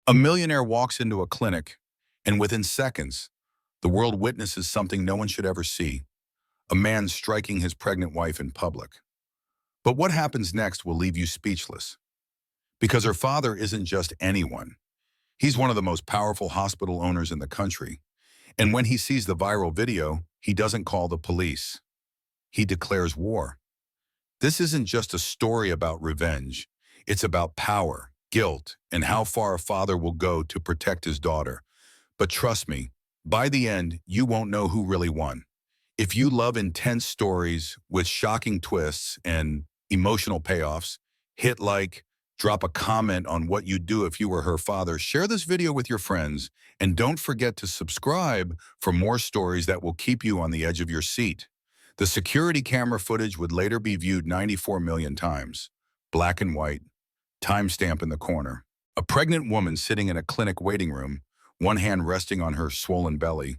A millionaire walks into a clinic, and within seconds, the world witnesses something no one should ever see: a man striking his pregnant wife in public. But what happens next will leave you speechless, because her father isn't just anyone. He's one of the most powerful hospital owners in the country. And when he sees the viral video, he doesn't call the police. He declares war. This isn't just a story about revenge. It's about power, guilt, and how far a father will go to protect his daughter. But trust me, by the end, you won't know who really won. If you love intense stories with shocking twists and emotional payoffs, hit like, drop a comment on what you'd do if you were her father, share this video with your friends, and don't forget to subscribe for more stories that will keep you on the edge of your seat. The security camera footage would later be viewed 94 million times. Black and white, timestamp in the corner. A pregnant woman sitting in a clinic waiting room, one hand resting on her swollen belly.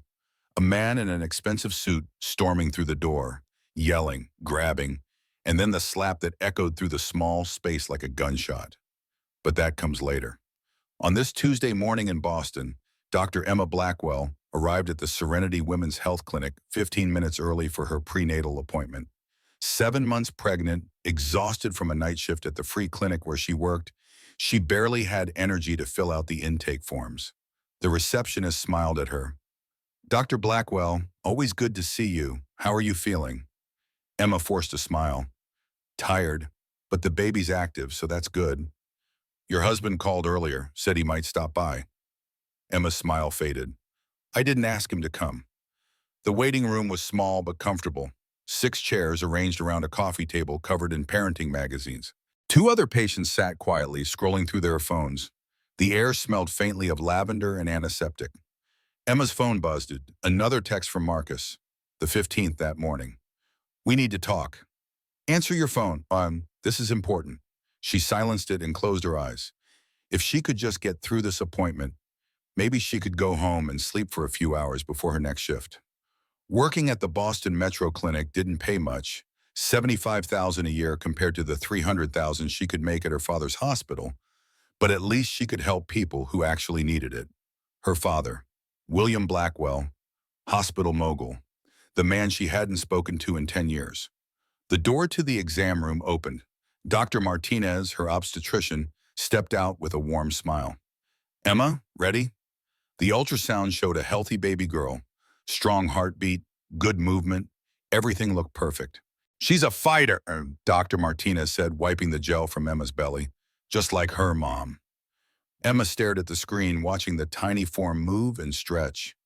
A man in an expensive suit storming through the door, yelling, grabbing, and then the slap that echoed through the small space like a gunshot. But that comes later. On this Tuesday morning in Boston, Dr. Emma Blackwell arrived at the Serenity Women's Health Clinic 15 minutes early for her prenatal appointment. 7 months pregnant, exhausted from a night shift at the free clinic where she worked, she barely had energy to fill out the intake forms. The receptionist smiled at her. "Dr. Blackwell, always good to see you. How are you feeling?" Emma forced a smile. "Tired, but the baby's active, so that's good." "Your husband called earlier, said he might stop by." Emma's smile faded. "I didn't ask him to come." The waiting room was small but comfortable. 6 chairs arranged around a coffee table covered in parenting magazines. 2 other patients sat quietly, scrolling through their phones. The air smelled faintly of lavender and antiseptic. Emma's phone buzzed. Another text from Marcus, the 15th that morning. "We need to talk." "Answer your phone. This is important." She silenced it and closed her eyes. If she could just get through this appointment, maybe she could go home and sleep for a few hours before her next shift. Working at the Boston Metro Clinic didn't pay much, $75,000 a year compared to the $300,000 she could make at her father's hospital, but at least she could help people who actually needed it. Her father, William Blackwell, hospital mogul, the man she hadn't spoken to in 10 years. The door to the exam room opened. Dr. Martinez, her obstetrician, stepped out with a warm smile. "Emma, ready?" The ultrasound showed a healthy baby girl. Strong heartbeat, good movement, everything looked perfect. "She's a fighter," Dr. Martinez said, wiping the gel from Emma's belly. "Just like her mom." Emma stared at the screen, watching the tiny form move and stretch.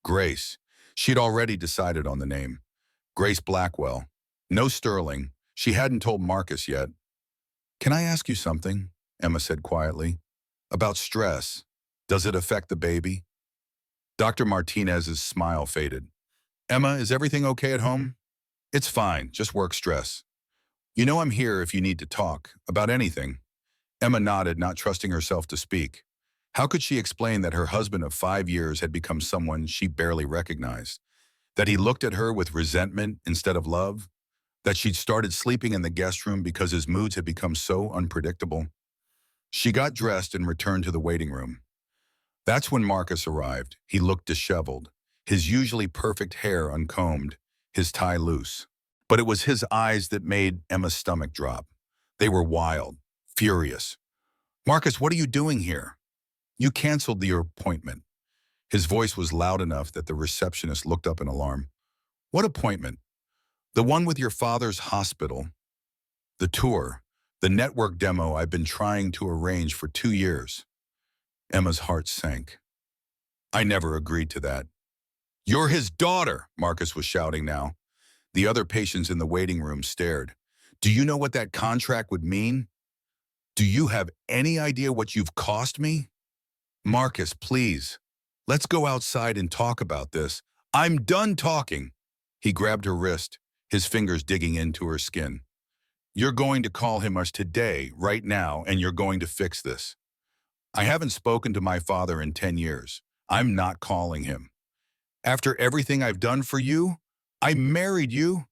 Grace. She'd already decided on the name. Grace Blackwell. No Sterling. She hadn't told Marcus yet. "Can I ask you something?" Emma said quietly. "About stress. Does it affect the baby?" Dr. Martinez's smile faded. "Emma, is everything okay at home?" "It's fine, just work stress. You know I'm here if you need to talk, about anything." Emma nodded, not trusting herself to speak. How could she explain that her husband of 5 years had become someone she barely recognized? That he looked at her with resentment instead of love? That she'd started sleeping in the guest room because his moods had become so unpredictable? She got dressed and returned to the waiting room. That's when Marcus arrived. He looked disheveled, his usually perfect hair uncombed, his tie loose. But it was his eyes that made Emma's stomach drop. They were wild, furious. "Marcus, what are you doing here? You canceled your appointment." His voice was loud enough that the receptionist looked up in alarm. "What appointment?" "The one with your father's hospital. The tour, the network demo I've been trying to arrange for 2 years. Emma's heart sank. "I never agreed to that." "You're his daughter," Marcus was shouting now. The other patients in the waiting room stared. "Do you know what that contract would mean? Do you have any idea what you've cost me?" "Marcus, please. Let's go outside and talk about this." "I'm done talking." He grabbed her wrist, his fingers digging into her skin. "You're going to call him us today, right now, and you're going to fix this." "I haven't spoken to my father in 10 years. I'm not calling him. After everything I've done for you, I married you."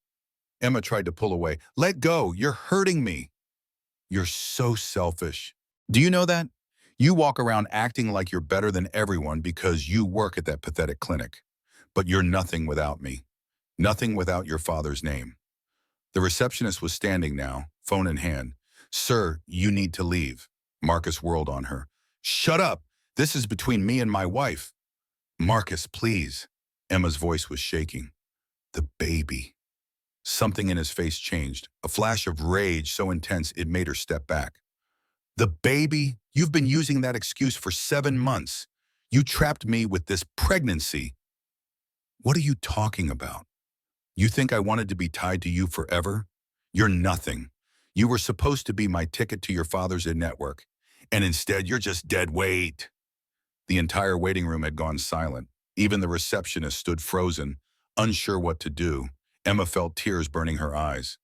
Emma tried to pull away. "Let go. You're hurting me." "You're so selfish. Do you know that? You walk around acting like you're better than everyone because you work at that pathetic clinic. But you're nothing without me. Nothing without your father's name. The receptionist was standing now, phone in hand. Sir, you need to leave. Marcus whirled on her. Shut up! This is between me and my wife. Marcus, please. Emma's voice was shaking. The baby. Something in his face changed, a flash of rage so intense it made her step back. The baby? You've been using that excuse for 7 months. You trapped me with this pregnancy. What are you talking about? You think I wanted to be tied to you forever? You're nothing. You were supposed to be my ticket to your father's network, and instead you're just dead weight. The entire waiting room had gone silent. Even the receptionist stood frozen, unsure what to do. Emma felt tears burning her eyes.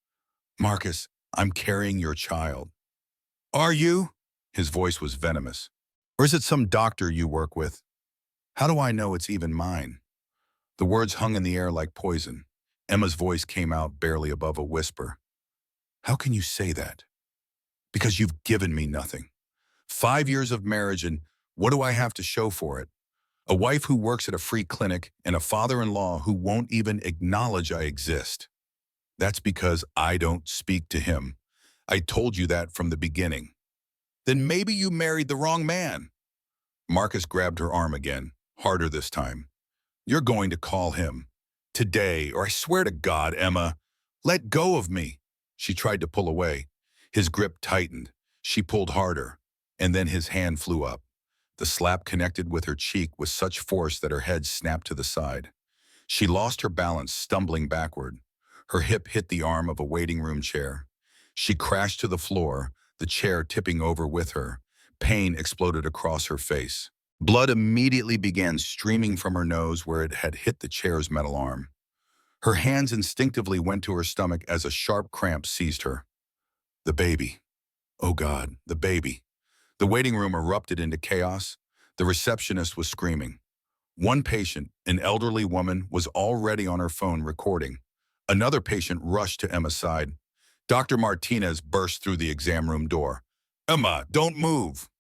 Marcus, I'm carrying your child. Are you? His voice was venomous. Or is it some doctor you work with? How do I know it's even mine? The words hung in the air like poison. Emma's voice came out barely above a whisper. How can you say that? Because you've given me nothing. 5 years of marriage, and what do I have to show for it? A wife who works at a free clinic and a father-in-law who won't even acknowledge I exist. That's because I don't speak to him. I told you that from the beginning. Then maybe you married the wrong man. Marcus grabbed her arm again, harder this time. You're going to call him. Today, or I swear to God, Emma, let go of me. She tried to pull away. His grip tightened. She pulled harder, and then his hand flew up. The slap connected with her cheek with such force that her head snapped to the side. She lost her balance, stumbling backward. Her hip hit the arm of a waiting room chair. She crashed to the floor, the chair tipping over with her. Pain exploded across her face. Blood immediately began streaming from her nose where it had hit the chair's metal arm. Her hands instinctively went to her stomach as a sharp cramp seized her. The baby. Oh God, the baby. The waiting room erupted into chaos. The receptionist was screaming. One patient, an elderly woman, was already on her phone recording. Another patient rushed to Emma's side. Dr. Martinez burst through the exam room door. Emma, don't move.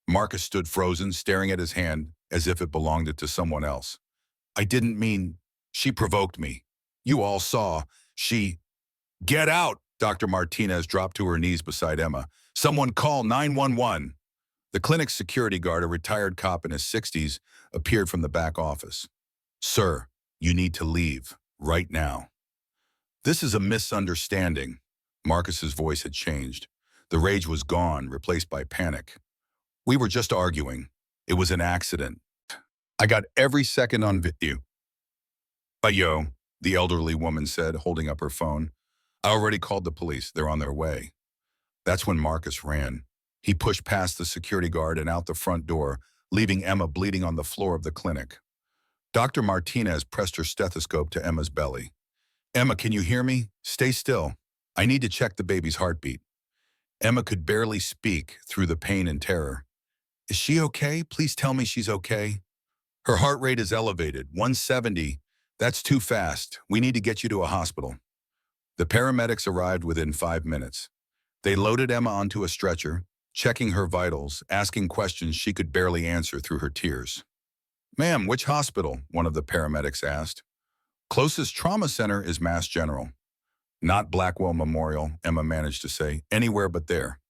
Marcus stood frozen, staring at his hand as if it belonged to someone else. I didn't mean... She provoked me. You all saw. She... Get out! Dr. Martinez dropped to her knees beside Emma. Someone call 911. The clinic's security guard, a retired cop in his 60s, appeared from the back office. Sir, you need to leave, right now. This is a misunderstanding. Marcus's voice had changed. The rage was gone, replaced by panic. We were just arguing. It was an accident. I got every second on video. Yo, the elderly woman said, holding up her phone. I already called the police. They're on their way. That's when Marcus ran. He pushed past the security guard and out the front door, leaving Emma bleeding on the floor of the clinic. Dr. Martinez pressed her stethoscope to Emma's belly. Emma, can you hear me? Stay still. I need to check the baby's heartbeat. Emma could barely speak through the pain and terror. Is she okay? Please tell me she's okay. Her heart rate is elevated, 170. That's too fast. We need to get you to a hospital. The paramedics arrived within 5 minutes. They loaded Emma onto a stretcher, checking her vitals, asking questions she could barely answer through her tears. Ma'am, which hospital? One of the paramedics asked. Closest trauma center is Mass General. Not Blackwell Memorial, Emma managed to say. Anywhere but there.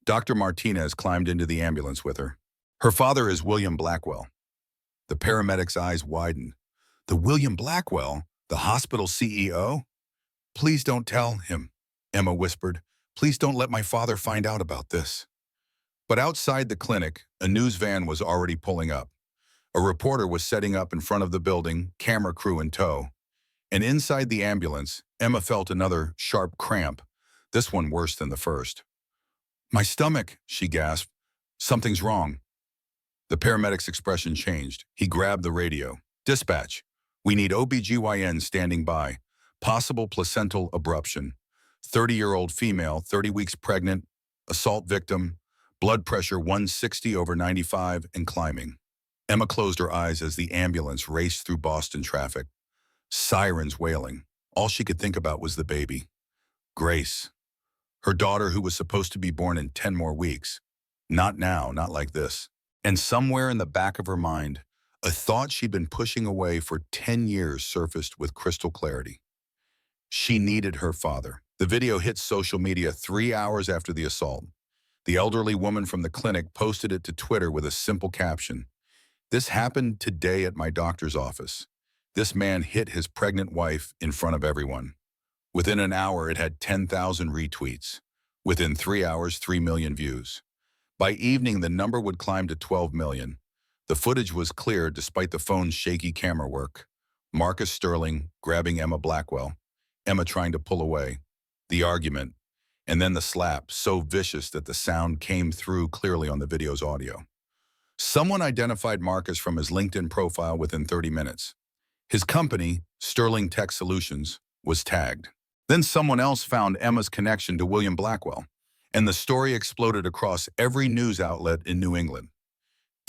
Dr. Martinez climbed into the ambulance with her. Her father is William Blackwell. The paramedic's eyes widened. The William Blackwell? The hospital CEO? Please don't tell him, Emma whispered. Please don't let my father find out about this. But outside the clinic, a news van was already pulling up. A reporter was setting up in front of the building, camera crew in tow. And inside the ambulance, Emma felt another sharp cramp, this one worse than the first. My stomach, she gasped. Something's wrong. The paramedic's expression changed. He grabbed the radio. Dispatch. We need OBGYN standing by. Possible placental abruption. 30-year-old female, 30 weeks pregnant, assault victim, blood pressure 160/95 and climbing. Emma closed her eyes as the ambulance raced through Boston traffic. Sirens wailing. All she could think about was the baby. Grace. Her daughter, who was supposed to be born in 10 more weeks. Not now, not like this. And somewhere in the back of her mind, a thought she'd been pushing away for 10 years surfaced with crystal clarity. She needed her father. The video hit social media 3 hours after the assault. The elderly woman from the clinic posted it to Twitter with a simple caption. "This happened today at my doctor's office. This man hit his pregnant wife in front of everyone." Within an hour, it had 10,000 retweets. Within 3 hours, 3 million views. By evening, the number would climb to 12 million. The footage was clear despite the phone's shaky camera work. Marcus Sterling grabbing Emma Blackwell, Emma trying to pull away. The argument, and then the slap, so vicious that the sound came through clearly on the video's audio. Someone identified Marcus from his LinkedIn profile within 30 minutes. His company, Sterling Tech Solutions, was tagged. Then someone else found Emma's connection to William Blackwell, and the story exploded across every news outlet in New England.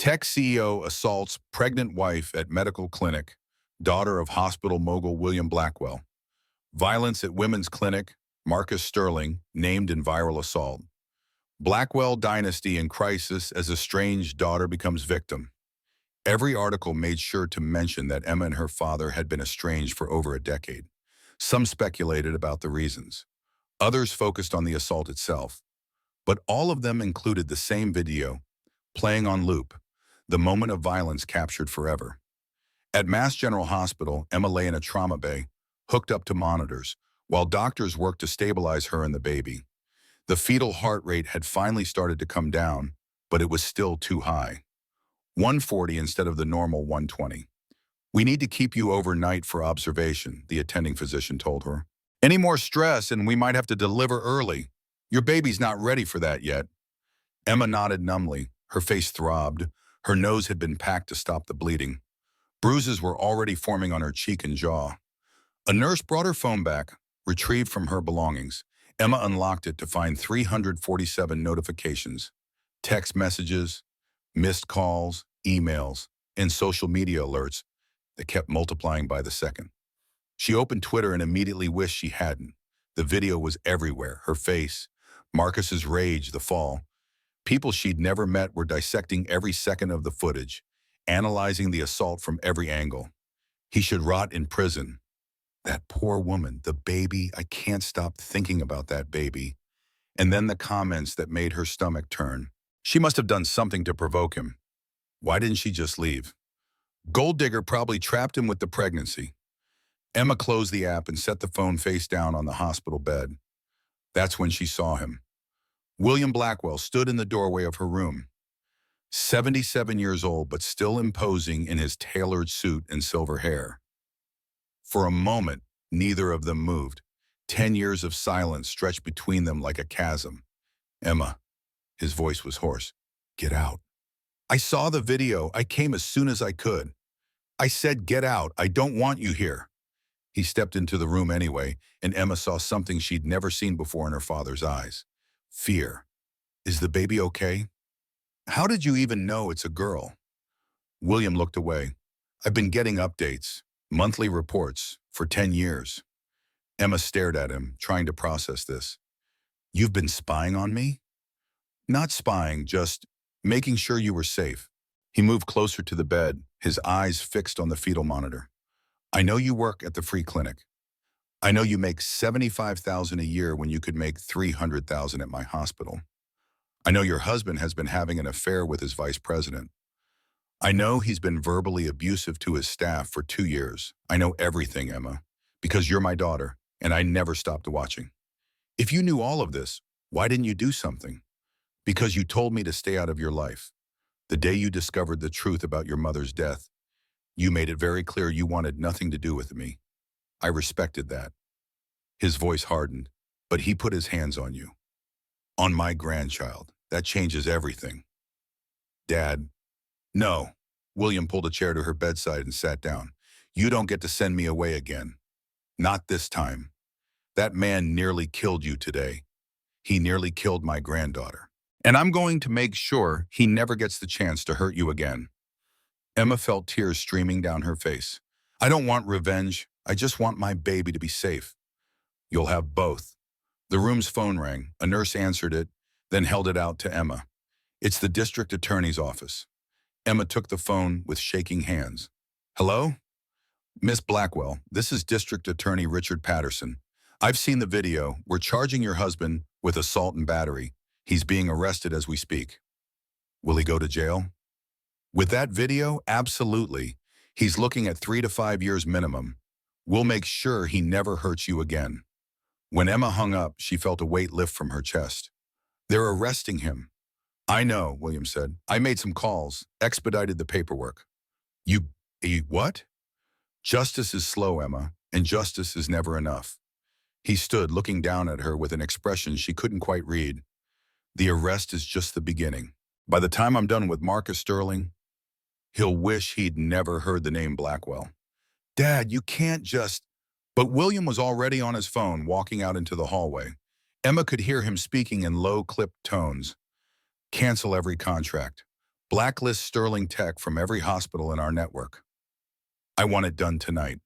Tech CEO assaults pregnant wife at medical clinic, daughter of hospital mogul William Blackwell. Violence at women's clinic, Marcus Sterling, named in viral assault. Blackwell dynasty in crisis as estranged daughter becomes victim. Every article made sure to mention that Emma and her father had been estranged for over a decade. Some speculated about the reasons. Others focused on the assault itself. But all of them included the same video, playing on loop, the moment of violence captured forever. At Mass General Hospital, Emma lay in a trauma bay, hooked up to monitors, while doctors worked to stabilize her and the baby. The fetal heart rate had finally started to come down, but it was still too high. 140 instead of the normal 120. "We need to keep you overnight for observation," the attending physician told her. "Any more stress and we might have to deliver early. Your baby's not ready for that yet." Emma nodded numbly. Her face throbbed. Her nose had been packed to stop the bleeding. Bruises were already forming on her cheek and jaw. A nurse brought her phone back, retrieved from her belongings. Emma unlocked it to find 347 notifications, text messages, missed calls, emails, and social media alerts that kept multiplying by the second. She opened Twitter and immediately wished she hadn't. The video was everywhere, her face, Marcus's rage, the fall. People she'd never met were dissecting every second of the footage, analyzing the assault from every angle. "He should rot in prison. That poor woman, the baby, I can't stop thinking about that baby." And then the comments that made her stomach turn. "She must have done something to provoke him. Why didn't she just leave? Gold digger probably trapped him with the pregnancy." Emma closed the app and set the phone face down on the hospital bed. That's when she saw him. William Blackwell stood in the doorway of her room. 77 years old, but still imposing in his tailored suit and silver hair. For a moment, neither of them moved. 10 years of silence stretched between them like a chasm. "Emma," his voice was hoarse, "get out." "I saw the video. I came as soon as I could." "I said get out. I don't want you here." He stepped into the room anyway, and Emma saw something she'd never seen before in her father's eyes. Fear. "Is the baby okay?" "How did you even know it's a girl?" William looked away. "I've been getting updates, monthly reports, for 10 years. Emma stared at him, trying to process this. "You've been spying on me?" "Not spying, just making sure you were safe." He moved closer to the bed, his eyes fixed on the fetal monitor. "I know you work at the free clinic. I know you make $75,000 a year when you could make $300,000 at my hospital. I know your husband has been having an affair with his vice president. I know he's been verbally abusive to his staff for 2 years. I know everything, Emma, because you're my daughter, and I never stopped watching. If you knew all of this, why didn't you do something? Because you told me to stay out of your life. The day you discovered the truth about your mother's death, you made it very clear you wanted nothing to do with me. I respected that." His voice hardened, "But he put his hands on you. On my grandchild. That changes everything." "Dad." "No." William pulled a chair to her bedside and sat down. "You don't get to send me away again. Not this time. That man nearly killed you today. He nearly killed my granddaughter. And I'm going to make sure he never gets the chance to hurt you again." Emma felt tears streaming down her face. "I don't want revenge. I just want my baby to be safe." "You'll have both." The room's phone rang. A nurse answered it, then held it out to Emma. It's the district attorney's office. Emma took the phone with shaking hands. Hello? Miss Blackwell, this is District Attorney Richard Patterson. I've seen the video. We're charging your husband with assault and battery. He's being arrested as we speak. Will he go to jail? With that video, absolutely. He's looking at 3 to 5 years minimum. We'll make sure he never hurts you again. When Emma hung up, she felt a weight lift from her chest. They're arresting him. I know, William said. I made some calls, expedited the paperwork. You what? Justice is slow, Emma, and justice is never enough. He stood looking down at her with an expression she couldn't quite read. The arrest is just the beginning. By the time I'm done with Marcus Sterling, he'll wish he'd never heard the name Blackwell. Dad, you can't just... But William was already on his phone, walking out into the hallway. Emma could hear him speaking in low, clipped tones. Cancel every contract. Blacklist Sterling Tech from every hospital in our network. I want it done tonight.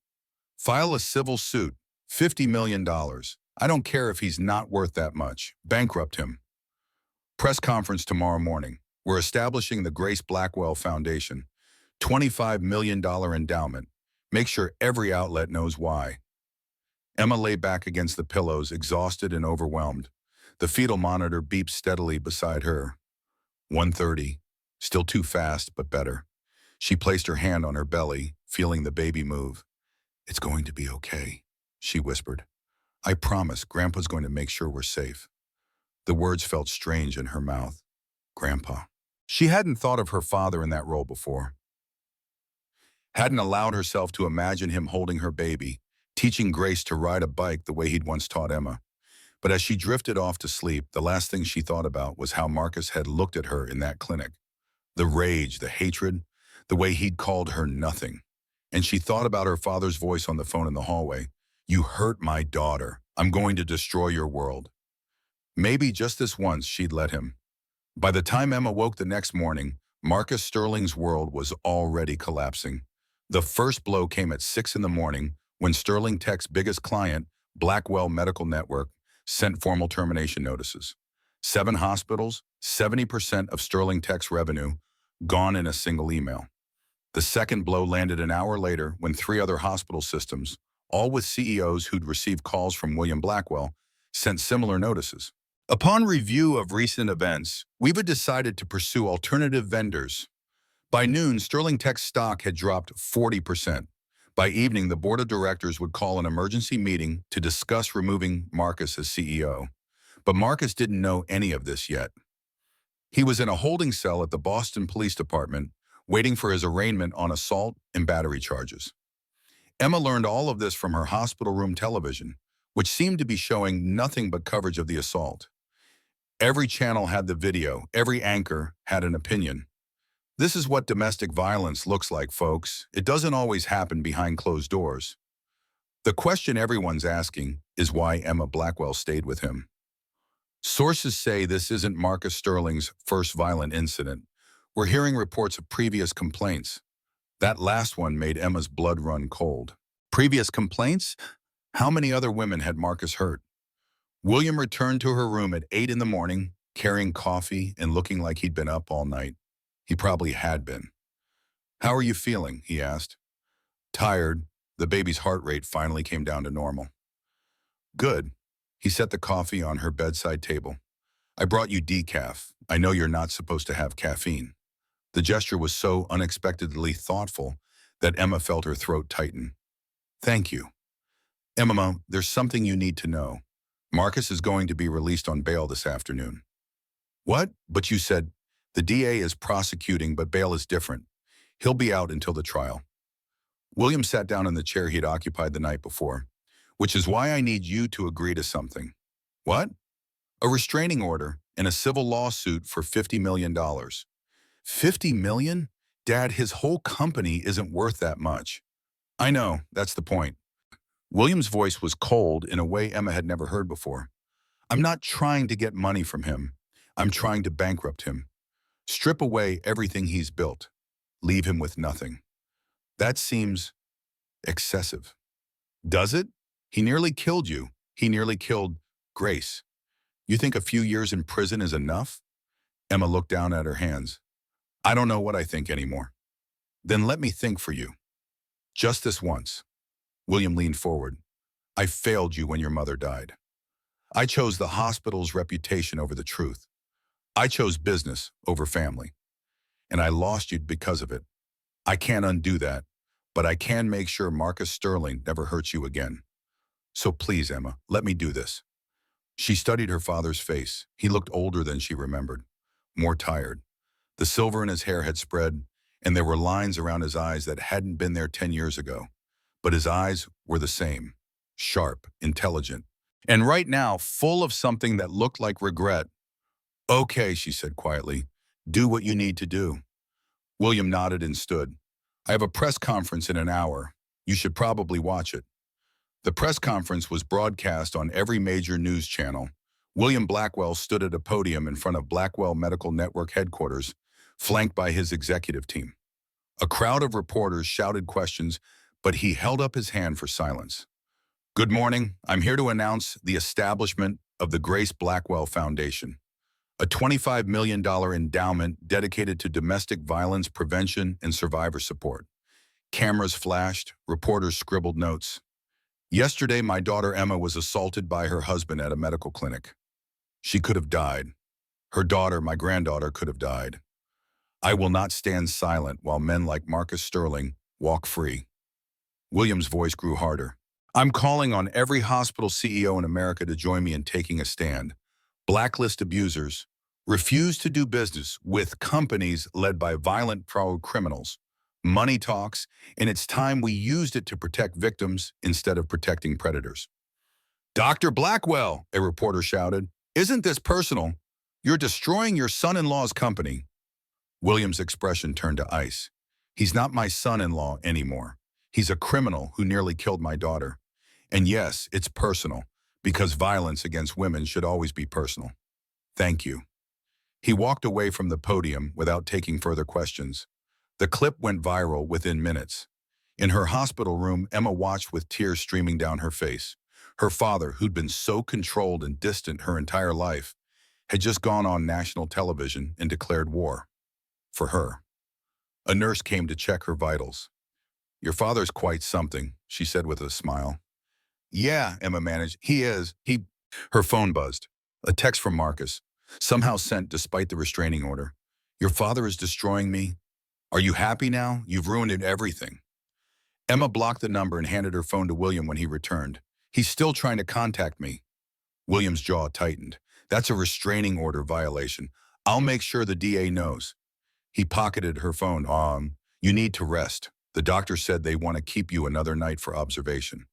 File a civil suit. $50 million. I don't care if he's not worth that much. Bankrupt him. Press conference tomorrow morning. We're establishing the Grace Blackwell Foundation. $25 million endowment. Make sure every outlet knows why. Emma lay back against the pillows, exhausted and overwhelmed. The fetal monitor beeped steadily beside her. 1:30. Still too fast, but better. She placed her hand on her belly, feeling the baby move. It's going to be okay, she whispered. I promise Grandpa's going to make sure we're safe. The words felt strange in her mouth. Grandpa. She hadn't thought of her father in that role before. Hadn't allowed herself to imagine him holding her baby, teaching Grace to ride a bike the way he'd once taught Emma. But as she drifted off to sleep, the last thing she thought about was how Marcus had looked at her in that clinic. The rage, the hatred, the way he'd called her nothing. And she thought about her father's voice on the phone in the hallway. You hurt my daughter. I'm going to destroy your world. Maybe just this once she'd let him. By the time Emma woke the next morning, Marcus Sterling's world was already collapsing. The first blow came at 6 in the morning when Sterling Tech's biggest client, Blackwell Medical Network, sent formal termination notices. 7 hospitals, 70% of Sterling Tech's revenue, gone in a single email. The second blow landed an hour later when 3 other hospital systems, all with CEOs who'd received calls from William Blackwell, sent similar notices. Upon review of recent events, we've decided to pursue alternative vendors. By noon, Sterling Tech's stock had dropped 40%. By evening, the board of directors would call an emergency meeting to discuss removing Marcus as CEO. But Marcus didn't know any of this yet. He was in a holding cell at the Boston Police Department, waiting for his arraignment on assault and battery charges. Emma learned all of this from her hospital room television, which seemed to be showing nothing but coverage of the assault. Every channel had the video, every anchor had an opinion. This is what domestic violence looks like, folks. It doesn't always happen behind closed doors. The question everyone's asking is why Emma Blackwell stayed with him. Sources say this isn't Marcus Sterling's first violent incident. We're hearing reports of previous complaints. That last one made Emma's blood run cold. Previous complaints? How many other women had Marcus hurt? William returned to her room at 8 in the morning, carrying coffee and looking like he'd been up all night. He probably had been. How are you feeling? He asked. Tired. The baby's heart rate finally came down to normal. Good. He set the coffee on her bedside table. I brought you decaf. I know you're not supposed to have caffeine. The gesture was so unexpectedly thoughtful that Emma felt her throat tighten. Thank you. Emma, there's something you need to know. Marcus is going to be released on bail this afternoon. What? But you said, the DA is prosecuting, but bail is different. He'll be out until the trial. William sat down in the chair he'd occupied the night before, which is why I need you to agree to something. What? A restraining order and a civil lawsuit for $50 million. $50 million? Dad, his whole company isn't worth that much. I know, that's the point. William's voice was cold in a way Emma had never heard before. I'm not trying to get money from him. I'm trying to bankrupt him. Strip away everything he's built. Leave him with nothing. That seems excessive. Does it? He nearly killed you. He nearly killed Grace. You think a few years in prison is enough? Emma looked down at her hands. I don't know what I think anymore. Then let me think for you. Just this once. William leaned forward. I failed you when your mother died. I chose the hospital's reputation over the truth. I chose business over family. And I lost you because of it. I can't undo that, but I can make sure Marcus Sterling never hurts you again. So please, Emma, let me do this. She studied her father's face. He looked older than she remembered, more tired. The silver in his hair had spread, and there were lines around his eyes that hadn't been there 10 years ago. But his eyes were the same, sharp, intelligent, and right now full of something that looked like regret. Okay, she said quietly, do what you need to do. William nodded and stood. I have a press conference in an hour. You should probably watch it. The press conference was broadcast on every major news channel. William Blackwell stood at a podium in front of Blackwell Medical Network headquarters, flanked by his executive team. A crowd of reporters shouted questions, but he held up his hand for silence. Good morning. I'm here to announce the establishment of the Grace Blackwell Foundation, a $25 million endowment dedicated to domestic violence prevention and survivor support. Cameras flashed, reporters scribbled notes. Yesterday, my daughter Emma was assaulted by her husband at a medical clinic. She could have died. Her daughter, my granddaughter, could have died. I will not stand silent while men like Marcus Sterling walk free. William's voice grew harder. I'm calling on every hospital CEO in America to join me in taking a stand. Blacklist abusers. Refuse to do business with companies led by violent criminals. Money talks, and it's time we used it to protect victims instead of protecting predators. Dr. Blackwell, a reporter shouted, isn't this personal? You're destroying your son-in-law's company. William's expression turned to ice. He's not my son-in-law anymore. He's a criminal who nearly killed my daughter. And yes, it's personal, because violence against women should always be personal. Thank you. He walked away from the podium without taking further questions. The clip went viral within minutes. In her hospital room, Emma watched with tears streaming down her face. Her father, who'd been so controlled and distant her entire life, had just gone on national television and declared war. For her. A nurse came to check her vitals. Your father's quite something, she said with a smile. Yeah, Emma managed. He is. Her phone buzzed. A text from Marcus, somehow sent despite the restraining order. Your father is destroying me. Are you happy now? You've ruined everything. Emma blocked the number and handed her phone to William when he returned. He's still trying to contact me. William's jaw tightened. That's a restraining order violation. I'll make sure the DA knows. He pocketed her phone. You need to rest. The doctor said they want to keep you another night for observation.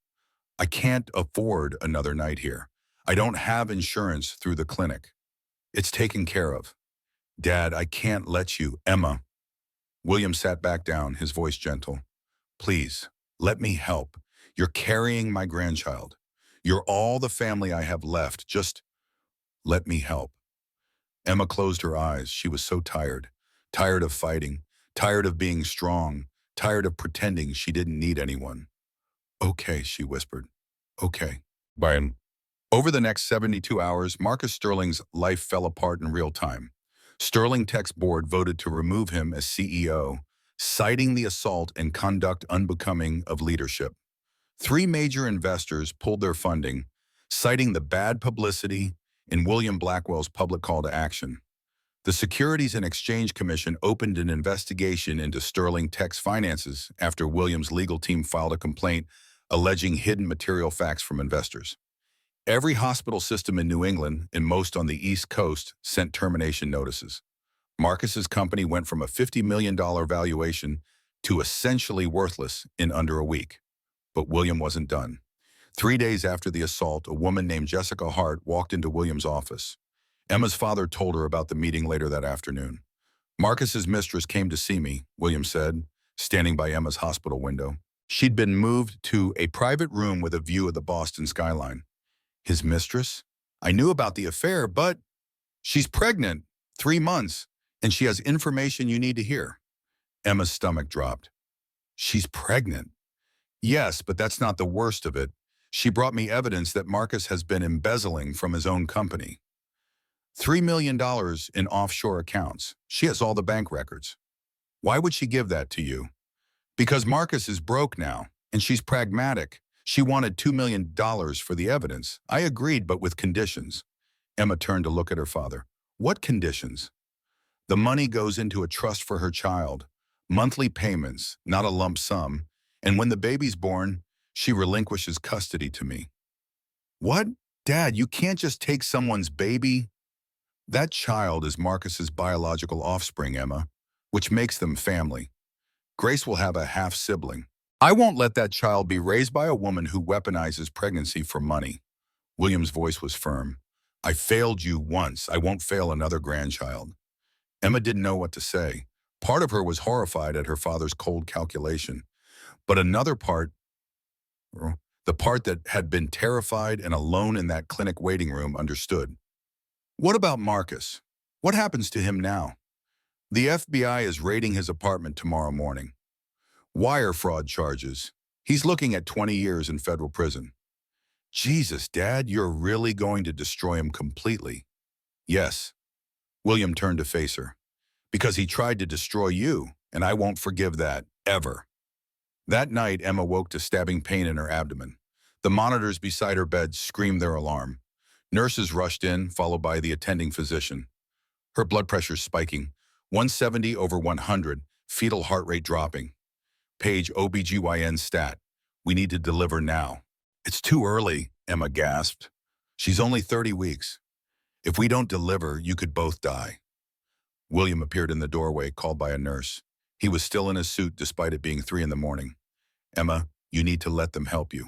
I can't afford another night here. I don't have insurance through the clinic. It's taken care of. Dad, I can't let you. Emma. William sat back down, his voice gentle. Please, let me help. You're carrying my grandchild. You're all the family I have left. Just let me help. Emma closed her eyes. She was so tired. Tired of fighting. Tired of being strong. Tired of pretending she didn't need anyone. Okay, she whispered. Okay. Bye. Over the next 72 hours, Marcus Sterling's life fell apart in real time. Sterling Tech's board voted to remove him as CEO, citing the assault and conduct unbecoming of leadership. 3 major investors pulled their funding, citing the bad publicity in William Blackwell's public call to action. The Securities and Exchange Commission opened an investigation into Sterling Tech's finances after William's legal team filed a complaint alleging hidden material facts from investors. Every hospital system in New England and most on the East Coast sent termination notices. Marcus's company went from a $50 million valuation to essentially worthless in under a week. But William wasn't done. 3 days after the assault, a woman named Jessica Hart walked into William's office. Emma's father told her about the meeting later that afternoon. Marcus's mistress came to see me, William said, standing by Emma's hospital window. She'd been moved to a private room with a view of the Boston skyline. His mistress? I knew about the affair, but she's pregnant, 3 months, and she has information you need to hear. Emma's stomach dropped. She's pregnant. Yes, but that's not the worst of it. She brought me evidence that Marcus has been embezzling from his own company. $3 million in offshore accounts. She has all the bank records. Why would she give that to you? Because Marcus is broke now, and she's pragmatic. She wanted $2 million for the evidence. I agreed, but with conditions. Emma turned to look at her father. What conditions? The money goes into a trust for her child. Monthly payments, not a lump sum. And when the baby's born, she relinquishes custody to me. What? Dad, you can't just take someone's baby. That child is Marcus's biological offspring, Emma, which makes them family. Grace will have a half-sibling. I won't let that child be raised by a woman who weaponizes pregnancy for money. William's voice was firm. I failed you once. I won't fail another grandchild. Emma didn't know what to say. Part of her was horrified at her father's cold calculation, but another part, the part that had been terrified and alone in that clinic waiting room, understood. What about Marcus? What happens to him now? The FBI is raiding his apartment tomorrow morning. Wire fraud charges. He's looking at 20 years in federal prison. Jesus, Dad, you're really going to destroy him completely. Yes. William turned to face her. Because he tried to destroy you, and I won't forgive that, ever. That night, Emma woke to stabbing pain in her abdomen. The monitors beside her bed screamed their alarm. Nurses rushed in, followed by the attending physician. Her blood pressure spiking, 170 over 100, fetal heart rate dropping. Page OBGYN stat. We need to deliver now. It's too early, Emma gasped. She's only 30 weeks. If we don't deliver, you could both die. William appeared in the doorway, called by a nurse. He was still in his suit despite it being 3 a.m. Emma, you need to let them help you.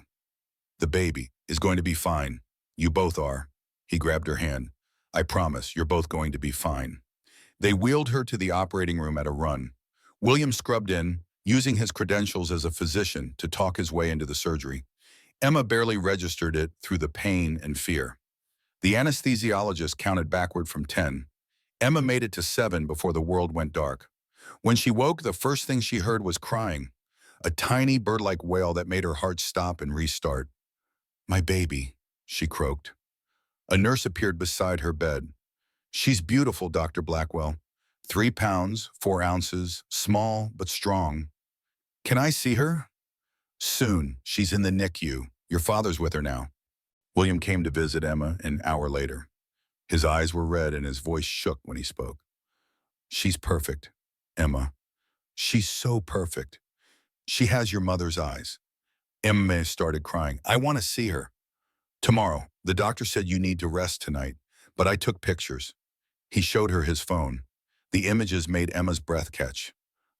The baby is going to be fine. You both are. He grabbed her hand. I promise, you're both going to be fine. They wheeled her to the operating room at a run. William scrubbed in, using his credentials as a physician to talk his way into the surgery. Emma barely registered it through the pain and fear. The anesthesiologist counted backward from 10. Emma made it to 7 before the world went dark. When she woke, the first thing she heard was crying, a tiny bird-like wail that made her heart stop and restart. My baby, she croaked. A nurse appeared beside her bed. She's beautiful, Dr. Blackwell. 3 pounds, 4 ounces, small but strong. Can I see her? Soon. She's in the NICU. Your father's with her now. William came to visit Emma an hour later. His eyes were red and his voice shook when he spoke. She's perfect, Emma. She's so perfect. She has your mother's eyes. Emma started crying. I want to see her. Tomorrow, the doctor said you need to rest tonight, but I took pictures. He showed her his phone. The images made Emma's breath catch.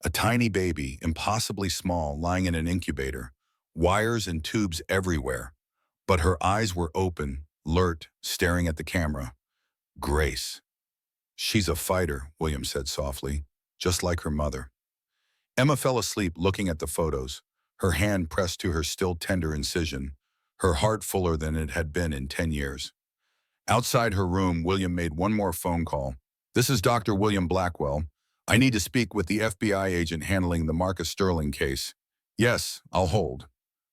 A tiny baby, impossibly small, lying in an incubator, wires and tubes everywhere. But her eyes were open, alert, staring at the camera. Grace. She's a fighter, William said softly, just like her mother. Emma fell asleep looking at the photos, her hand pressed to her still tender incision, her heart fuller than it had been in 10 years. Outside her room, William made one more phone call. This is Dr. William Blackwell. I need to speak with the FBI agent handling the Marcus Sterling case. Yes, I'll hold.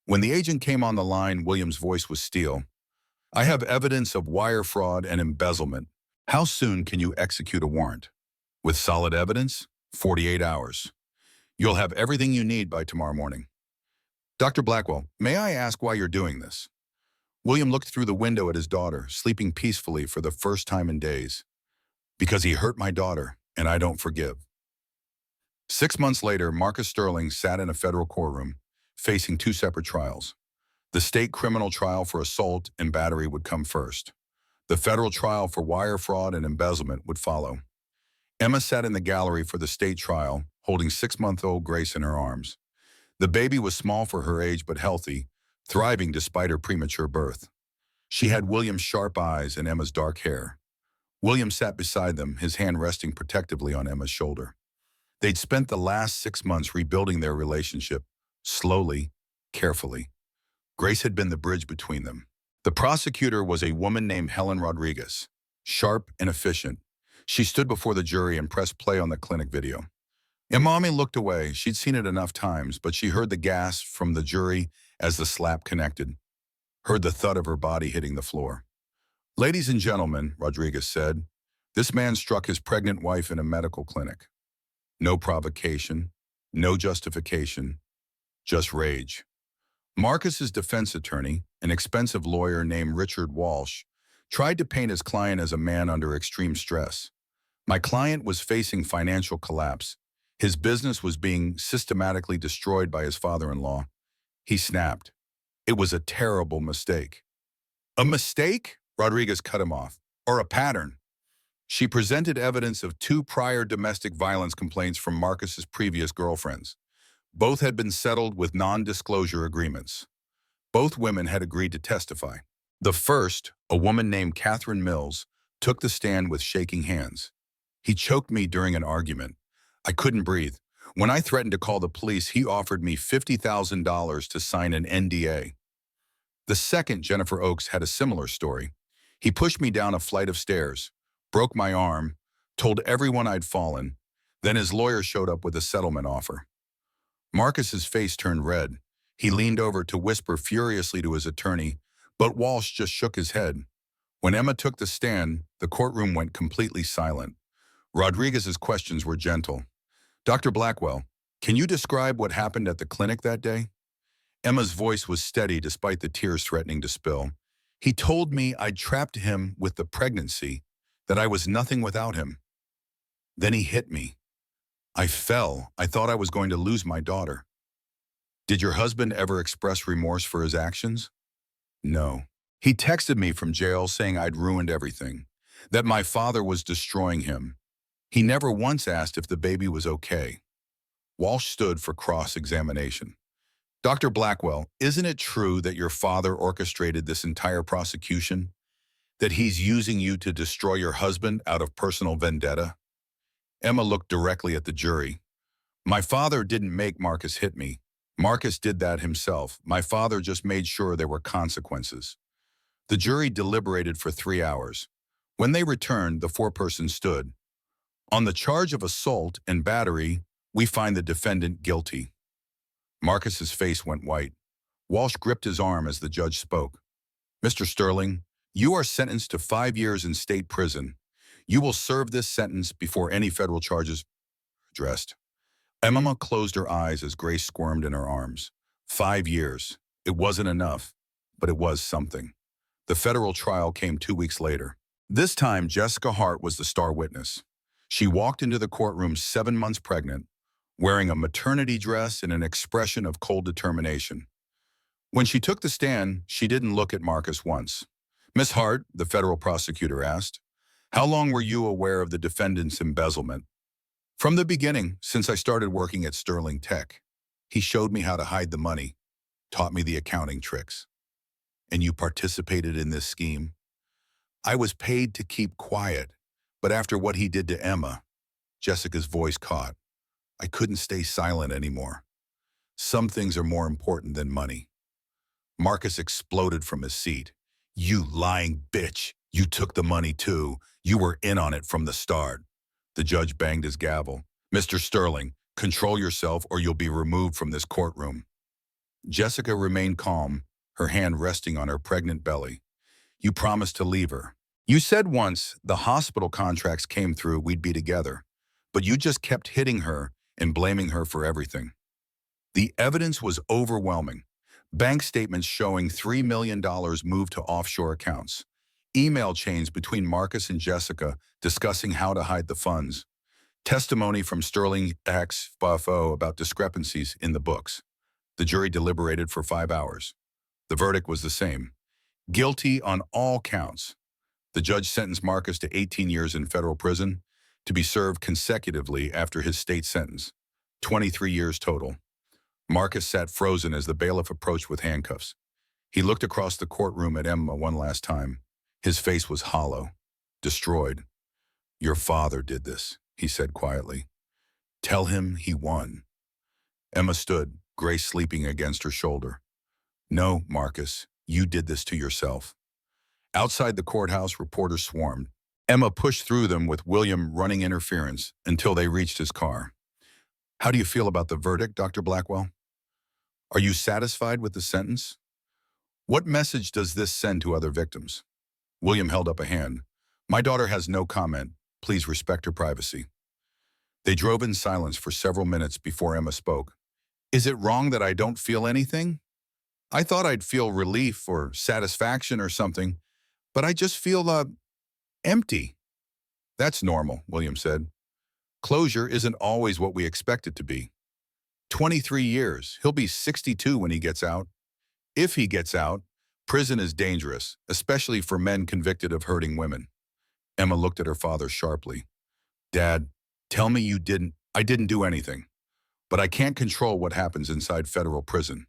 When the agent came on the line, William's voice was steel. I have evidence of wire fraud and embezzlement. How soon can you execute a warrant? With solid evidence? 48 hours. You'll have everything you need by tomorrow morning. Dr. Blackwell, may I ask why you're doing this? William looked through the window at his daughter, sleeping peacefully for the first time in days. Because he hurt my daughter, and I don't forgive. 6 months later, Marcus Sterling sat in a federal courtroom, facing 2 separate trials. The state criminal trial for assault and battery would come first. The federal trial for wire fraud and embezzlement would follow. Emma sat in the gallery for the state trial, holding 6-month-old Grace in her arms. The baby was small for her age but healthy, thriving despite her premature birth. She had William's sharp eyes and Emma's dark hair. William sat beside them, his hand resting protectively on Emma's shoulder. They'd spent the last 6 months rebuilding their relationship, slowly, carefully. Grace had been the bridge between them. The prosecutor was a woman named Helen Rodriguez, sharp and efficient. She stood before the jury and pressed play on the clinic video. Imami looked away. She'd seen it enough times, but she heard the gasp from the jury as the slap connected, heard the thud of her body hitting the floor. Ladies and gentlemen, Rodriguez said, This man struck his pregnant wife in a medical clinic. No provocation, no justification, just rage. Marcus's defense attorney, an expensive lawyer named Richard Walsh, tried to paint his client as a man under extreme stress. My client was facing financial collapse. His business was being systematically destroyed by his father-in-law. He snapped. It was a terrible mistake. A mistake? Rodriguez cut him off. Or a pattern? She presented evidence of 2 prior domestic violence complaints from Marcus's previous girlfriends. Both had been settled with non-disclosure agreements. Both women had agreed to testify. The first, a woman named Catherine Mills, took the stand with shaking hands. He choked me during an argument. I couldn't breathe. When I threatened to call the police, he offered me $50,000 to sign an NDA. The second, Jennifer Oakes, had a similar story. He pushed me down a flight of stairs, broke my arm, told everyone I'd fallen. Then his lawyer showed up with a settlement offer. Marcus's face turned red. He leaned over to whisper furiously to his attorney, but Walsh just shook his head. When Emma took the stand, the courtroom went completely silent. Rodriguez's questions were gentle. Dr. Blackwell, can you describe what happened at the clinic that day? Emma's voice was steady despite the tears threatening to spill. He told me I'd trapped him with the pregnancy, that I was nothing without him. Then he hit me. I fell. I thought I was going to lose my daughter. Did your husband ever express remorse for his actions? No. He texted me from jail saying I'd ruined everything, that my father was destroying him. He never once asked if the baby was okay. Walsh stood for cross-examination. Dr. Blackwell, isn't it true that your father orchestrated this entire prosecution? That he's using you to destroy your husband out of personal vendetta? Emma looked directly at the jury. My father didn't make Marcus hit me. Marcus did that himself. My father just made sure there were consequences. The jury deliberated for 3 hours. When they returned, the 4-person stood. On the charge of assault and battery, we find the defendant guilty. Marcus's face went white. Walsh gripped his arm as the judge spoke. Mr. Sterling, you are sentenced to 5 years in state prison. You will serve this sentence before any federal charges are addressed. Emma closed her eyes as Grace squirmed in her arms. 5 years. It wasn't enough, but it was something. The federal trial came 2 weeks later. This time, Jessica Hart was the star witness. She walked into the courtroom 7 months pregnant, wearing a maternity dress and an expression of cold determination. When she took the stand, she didn't look at Marcus once. Miss Hart, the federal prosecutor asked, how long were you aware of the defendant's embezzlement? From the beginning, since I started working at Sterling Tech. He showed me how to hide the money, taught me the accounting tricks. And you participated in this scheme? I was paid to keep quiet, but after what he did to Emma, Jessica's voice caught. I couldn't stay silent anymore. Some things are more important than money. Marcus exploded from his seat. You lying bitch. You took the money too. You were in on it from the start. The judge banged his gavel. Mr. Sterling, control yourself or you'll be removed from this courtroom. Jessica remained calm, her hand resting on her pregnant belly. You promised to leave her. You said once the hospital contracts came through, we'd be together. But you just kept hitting her and blaming her for everything. The evidence was overwhelming. Bank statements showing $3 million moved to offshore accounts. Email chains between Marcus and Jessica discussing how to hide the funds. Testimony from Sterling ex-FO about discrepancies in the books. The jury deliberated for 5 hours. The verdict was the same. Guilty on all counts. The judge sentenced Marcus to 18 years in federal prison to be served consecutively after his state sentence. 23 years total. Marcus sat frozen as the bailiff approached with handcuffs. He looked across the courtroom at Emma one last time. His face was hollow, destroyed. Your father did this, he said quietly. Tell him he won. Emma stood, Grace sleeping against her shoulder. No, Marcus, you did this to yourself. Outside the courthouse, reporters swarmed. Emma pushed through them with William running interference until they reached his car. How do you feel about the verdict, Dr. Blackwell? Are you satisfied with the sentence? What message does this send to other victims? William held up a hand. My daughter has no comment. Please respect her privacy. They drove in silence for several minutes before Emma spoke. Is it wrong that I don't feel anything? I thought I'd feel relief or satisfaction or something, but I just feel, empty. That's normal, William said. Closure isn't always what we expect it to be. 23 years. He'll be 62 when he gets out. If he gets out, prison is dangerous, especially for men convicted of hurting women. Emma looked at her father sharply. Dad, tell me I didn't do anything. But I can't control what happens inside federal prison.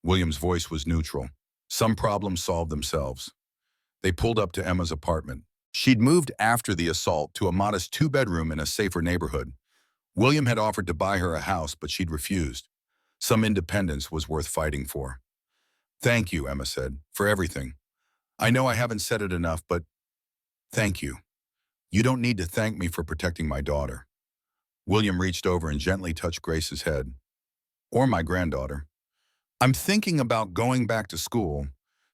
William's voice was neutral. Some problems solve themselves. They pulled up to Emma's apartment. She'd moved after the assault to a modest two-bedroom in a safer neighborhood. William had offered to buy her a house, but she'd refused. Some independence was worth fighting for. Thank you, Emma said, for everything. I know I haven't said it enough, but thank you. You don't need to thank me for protecting my daughter. William reached over and gently touched Grace's head. Or my granddaughter. I'm thinking about going back to school,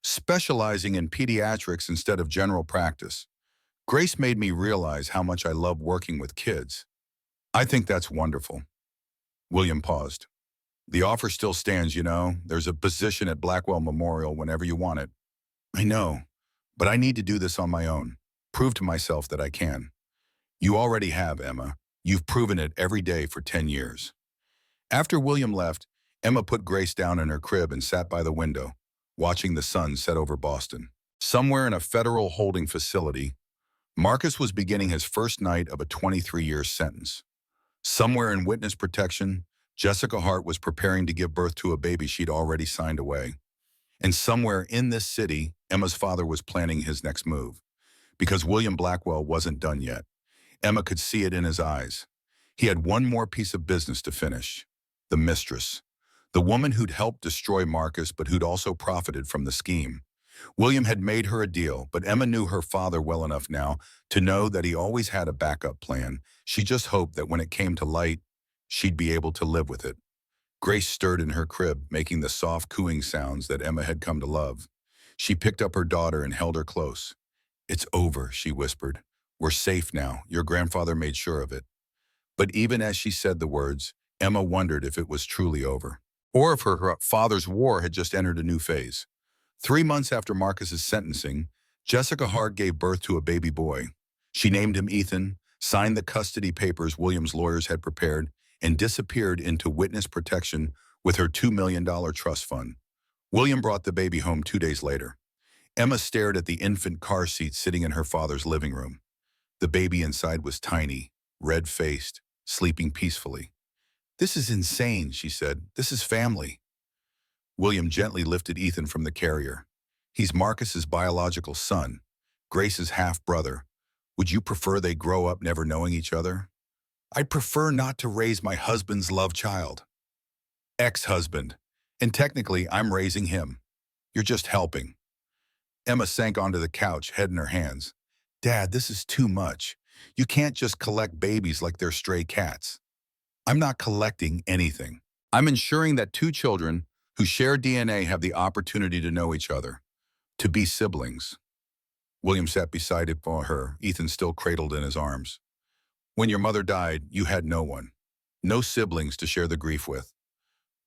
specializing in pediatrics instead of general practice. Grace made me realize how much I love working with kids. I think that's wonderful. William paused. The offer still stands, you know. There's a position at Blackwell Memorial whenever you want it. I know, but I need to do this on my own. Prove to myself that I can. You already have, Emma. You've proven it every day for 10 years. After William left, Emma put Grace down in her crib and sat by the window, watching the sun set over Boston. Somewhere in a federal holding facility, Marcus was beginning his first night of a 23-year sentence. Somewhere in witness protection, Jessica Hart was preparing to give birth to a baby she'd already signed away. And somewhere in this city, Emma's father was planning his next move. Because William Blackwell wasn't done yet. Emma could see it in his eyes. He had one more piece of business to finish. The mistress. The woman who'd helped destroy Marcus, but who'd also profited from the scheme. William had made her a deal, but Emma knew her father well enough now to know that he always had a backup plan. She just hoped that when it came to light, she'd be able to live with it. Grace stirred in her crib, making the soft cooing sounds that Emma had come to love. She picked up her daughter and held her close. It's over, she whispered. We're safe now. Your grandfather made sure of it. But even as she said the words, Emma wondered if it was truly over. Or if her father's war had just entered a new phase. 3 months after Marcus's sentencing, Jessica Hart gave birth to a baby boy. She named him Ethan, signed the custody papers William's lawyers had prepared, and disappeared into witness protection with her $2 million trust fund. William brought the baby home 2 days later. Emma stared at the infant car seat sitting in her father's living room. The baby inside was tiny, red-faced, sleeping peacefully. This is insane, she said. This is family. William gently lifted Ethan from the carrier. He's Marcus's biological son, Grace's half-brother. Would you prefer they grow up never knowing each other? I'd prefer not to raise my husband's love child. Ex-husband. And technically, I'm raising him. You're just helping. Emma sank onto the couch, head in her hands. Dad, this is too much. You can't just collect babies like they're stray cats. I'm not collecting anything. I'm ensuring that 2 children who share DNA have the opportunity to know each other, to be siblings. William sat beside it for her, Ethan still cradled in his arms. When your mother died, you had no one. No siblings to share the grief with.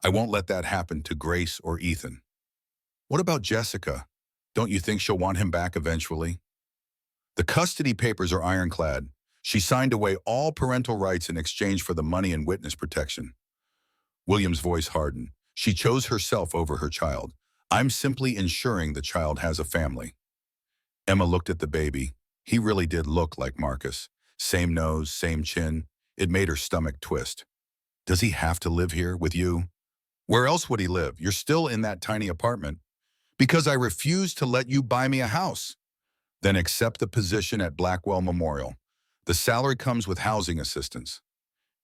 I won't let that happen to Grace or Ethan. What about Jessica? Don't you think she'll want him back eventually? The custody papers are ironclad. She signed away all parental rights in exchange for the money and witness protection. William's voice hardened. She chose herself over her child. I'm simply ensuring the child has a family. Emma looked at the baby. He really did look like Marcus. Same nose, same chin. It made her stomach twist. Does he have to live here with you? Where else would he live? You're still in that tiny apartment. Because I refuse to let you buy me a house. Then accept the position at Blackwell Memorial. The salary comes with housing assistance.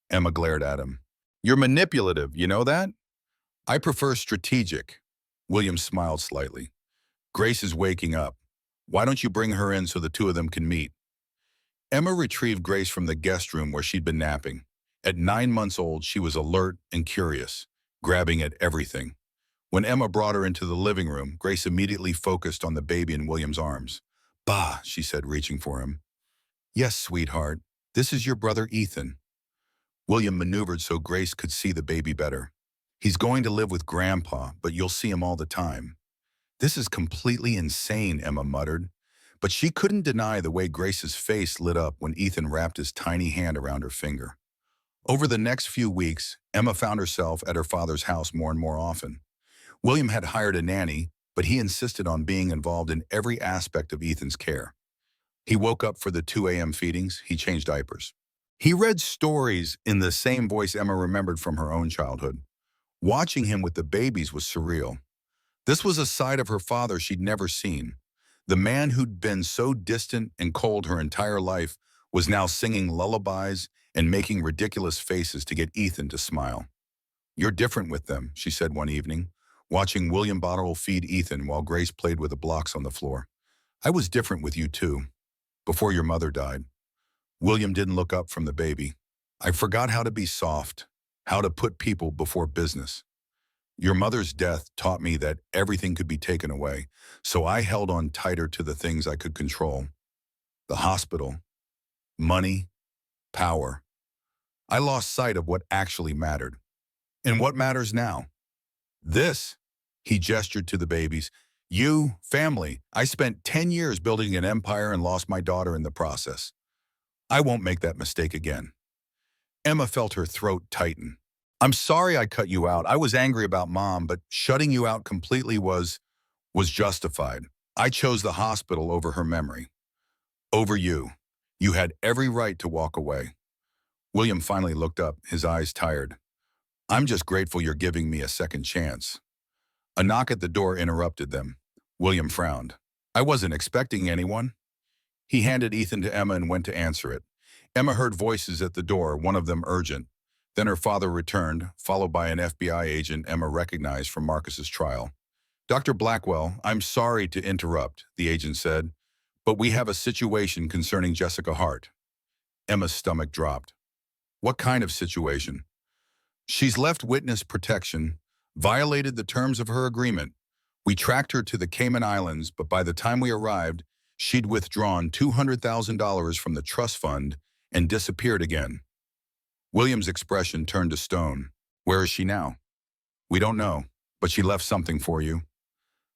Emma glared at him. You're manipulative, you know that? I prefer strategic. William smiled slightly. Grace is waking up. Why don't you bring her in so the 2 of them can meet? Emma retrieved Grace from the guest room where she'd been napping. At 9 months old, she was alert and curious, grabbing at everything. When Emma brought her into the living room, Grace immediately focused on the baby in William's arms. Bah, she said, reaching for him. Yes, sweetheart. This is your brother Ethan. William maneuvered so Grace could see the baby better. He's going to live with Grandpa, but you'll see him all the time. This is completely insane, Emma muttered. But she couldn't deny the way Grace's face lit up when Ethan wrapped his tiny hand around her finger. Over the next few weeks, Emma found herself at her father's house more and more often. William had hired a nanny, but he insisted on being involved in every aspect of Ethan's care. He woke up for the 2 a.m. feedings, he changed diapers. He read stories in the same voice Emma remembered from her own childhood. Watching him with the babies was surreal. This was a side of her father she'd never seen. The man who'd been so distant and cold her entire life was now singing lullabies and making ridiculous faces to get Ethan to smile. "You're different with them," she said one evening, watching William bottle feed Ethan while Grace played with the blocks on the floor. "I was different with you too, before your mother died." William didn't look up from the baby. "I forgot how to be soft, how to put people before business. Your mother's death taught me that everything could be taken away, so I held on tighter to the things I could control. The hospital, money, power. I lost sight of what actually mattered. And what matters now? This," he gestured to the babies. "You, family. I spent 10 years building an empire and lost my daughter in the process. I won't make that mistake again." Emma felt her throat tighten. "I'm sorry I cut you out. I was angry about Mom, but shutting you out completely was justified. I chose the hospital over her memory. Over you. You had every right to walk away." William finally looked up, his eyes tired. "I'm just grateful you're giving me a second chance." A knock at the door interrupted them. William frowned. "I wasn't expecting anyone." He handed Ethan to Emma and went to answer it. Emma heard voices at the door, one of them urgent. Then her father returned, followed by an FBI agent Emma recognized from Marcus's trial. "Dr. Blackwell, I'm sorry to interrupt," the agent said, "but we have a situation concerning Jessica Hart." Emma's stomach dropped. "What kind of situation?" "She's left witness protection, violated the terms of her agreement. We tracked her to the Cayman Islands, but by the time we arrived, she'd withdrawn $200,000 from the trust fund and disappeared again." William's expression turned to stone. "Where is she now?" "We don't know, but she left something for you."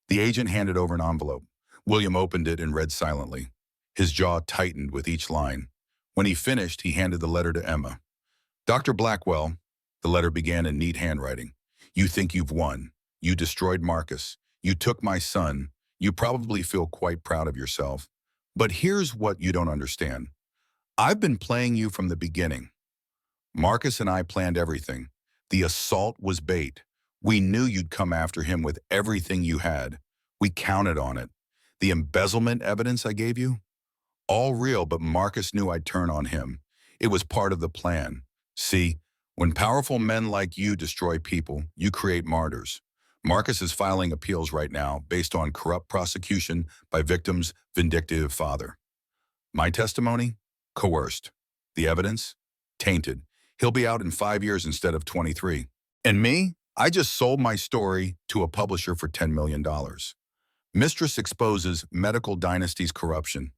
The agent handed over an envelope. William opened it and read silently. His jaw tightened with each line. When he finished, he handed the letter to Emma. "Dr. Blackwell," the letter began in neat handwriting, "you think you've won. You destroyed Marcus. You took my son. You probably feel quite proud of yourself. But here's what you don't understand. I've been playing you from the beginning. Marcus and I planned everything. The assault was bait. We knew you'd come after him with everything you had. We counted on it. The embezzlement evidence I gave you? All real, but Marcus knew I'd turn on him. It was part of the plan. See, when powerful men like you destroy people, you create martyrs. Marcus is filing appeals right now based on corrupt prosecution by victims' vindictive father. My testimony? Coerced. The evidence? Tainted. He'll be out in 5 years instead of 23. And me? I just sold my story to a publisher for $10 million. Mistress exposes medical dynasty's corruption.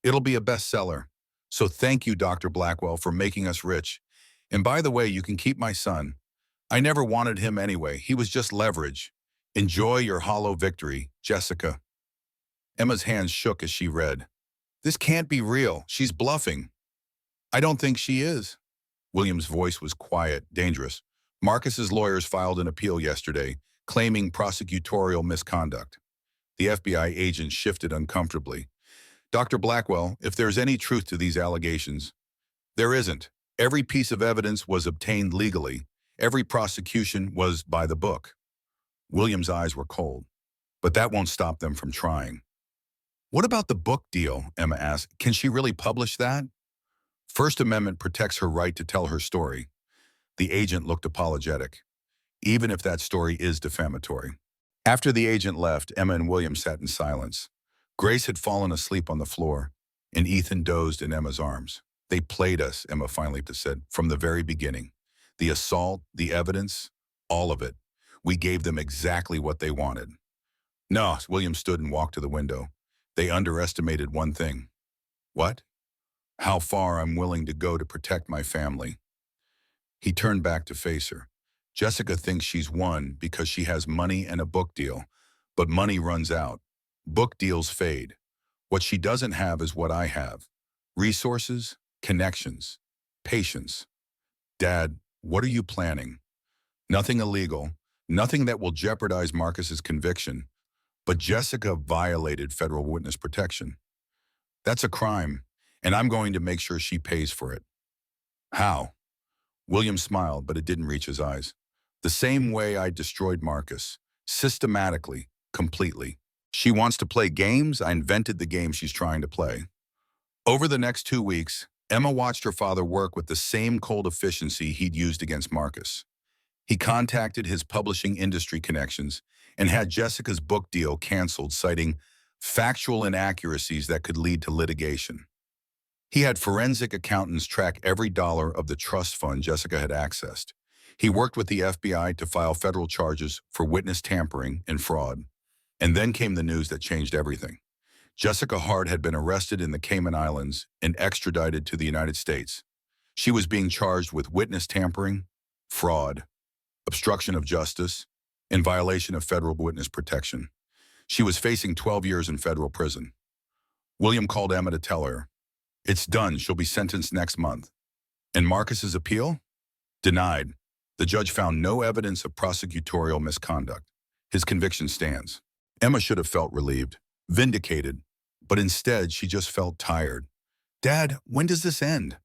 It'll be a bestseller. So thank you, Dr. Blackwell, for making us rich. And by the way, you can keep my son. I never wanted him anyway. He was just leverage. Enjoy your hollow victory, Jessica." Emma's hands shook as she read. "This can't be real. She's bluffing." "I don't think she is." William's voice was quiet, dangerous. "Marcus's lawyers filed an appeal yesterday, claiming prosecutorial misconduct." The FBI agent shifted uncomfortably. "Dr. Blackwell, if there's any truth to these allegations—" "There isn't. Every piece of evidence was obtained legally. Every prosecution was by the book." William's eyes were cold. "But that won't stop them from trying." "What about the book deal?" Emma asked. "Can she really publish that?" "First Amendment protects her right to tell her story." The agent looked apologetic. "Even if that story is defamatory." After the agent left, Emma and William sat in silence. Grace had fallen asleep on the floor, and Ethan dozed in Emma's arms. "They played us," Emma finally said, "from the very beginning. The assault, the evidence, all of it. We gave them exactly what they wanted." "No," William stood and walked to the window. "They underestimated one thing." "What?" how far I'm willing to go to protect my family. He turned back to face her. Jessica thinks she's won because she has money and a book deal, but money runs out. Book deals fade. What she doesn't have is what I have. Resources, connections, patience. Dad, what are you planning? Nothing illegal, nothing that will jeopardize Marcus's conviction, but Jessica violated federal witness protection. That's a crime, and I'm going to make sure she pays for it. How? William smiled, but it didn't reach his eyes. The same way I destroyed Marcus. Systematically, completely. She wants to play games. I invented the game she's trying to play. Over the next 2 weeks, Emma watched her father work with the same cold efficiency he'd used against Marcus. He contacted his publishing industry connections and had Jessica's book deal canceled, citing factual inaccuracies that could lead to litigation. He had forensic accountants track every dollar of the trust fund Jessica had accessed. He worked with the FBI to file federal charges for witness tampering and fraud. And then came the news that changed everything. Jessica Hart had been arrested in the Cayman Islands and extradited to the United States. She was being charged with witness tampering, fraud, obstruction of justice, and violation of federal witness protection. She was facing 12 years in federal prison. William called Emma to tell her, "It's done. She'll be sentenced next month." And Marcus's appeal? Denied. The judge found no evidence of prosecutorial misconduct. His conviction stands. Emma should have felt relieved, vindicated, but instead she just felt tired. Dad, when does this end?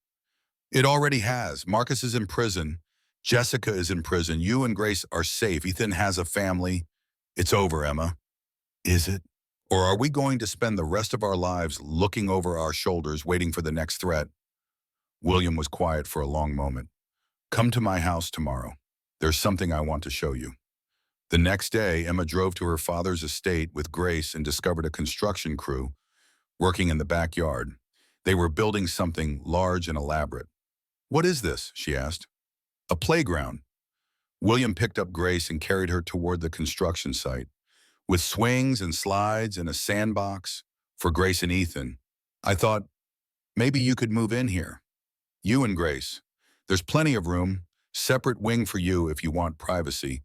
It already has. Marcus is in prison. Jessica is in prison. You and Grace are safe. Ethan has a family. It's over, Emma. Is it? Or are we going to spend the rest of our lives looking over our shoulders, waiting for the next threat? William was quiet for a long moment. Come to my house tomorrow. There's something I want to show you. The next day, Emma drove to her father's estate with Grace and discovered a construction crew working in the backyard. They were building something large and elaborate. What is this? She asked. A playground. William picked up Grace and carried her toward the construction site. With swings and slides and a sandbox for Grace and Ethan. I thought, maybe you could move in here. You and Grace. There's plenty of room, separate wing for you if you want privacy.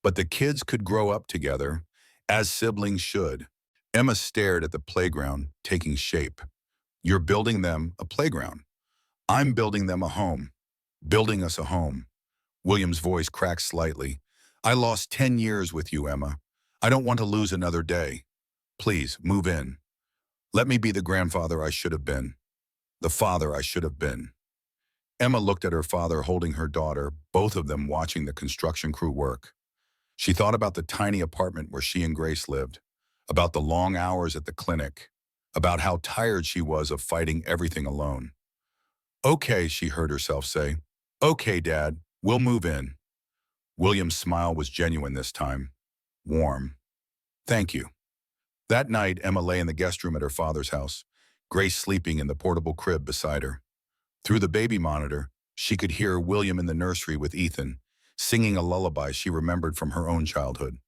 But the kids could grow up together, as siblings should. Emma stared at the playground, taking shape. You're building them a playground. I'm building them a home. Building us a home. William's voice cracked slightly. I lost 10 years with you, Emma. I don't want to lose another day. Please, move in. Let me be the grandfather I should have been. The father I should have been. Emma looked at her father holding her daughter, both of them watching the construction crew work. She thought about the tiny apartment where she and Grace lived, about the long hours at the clinic, about how tired she was of fighting everything alone. Okay, she heard herself say. Okay, Dad, we'll move in. William's smile was genuine this time. Warm. Thank you. That night, Emma lay in the guest room at her father's house, Grace sleeping in the portable crib beside her. Through the baby monitor, she could hear William in the nursery with Ethan, singing a lullaby she remembered from her own childhood.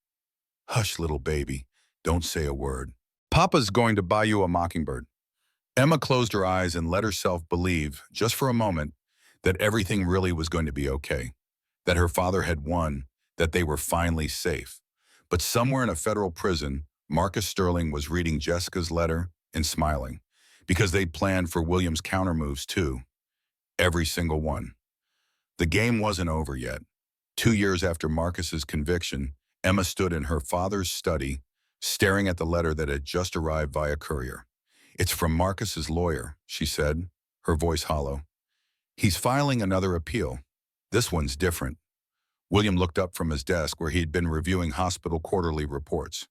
Hush, little baby, don't say a word. Papa's going to buy you a mockingbird. Emma closed her eyes and let herself believe, just for a moment, that everything really was going to be okay, that her father had won, that they were finally safe. But somewhere in a federal prison, Marcus Sterling was reading Jessica's letter and smiling, because they'd planned for William's countermoves too. Every single one. The game wasn't over yet. 2 years after Marcus's conviction, Emma stood in her father's study, staring at the letter that had just arrived via courier. It's from Marcus's lawyer, she said, her voice hollow. He's filing another appeal. This one's different. William looked up from his desk where he'd been reviewing hospital quarterly reports.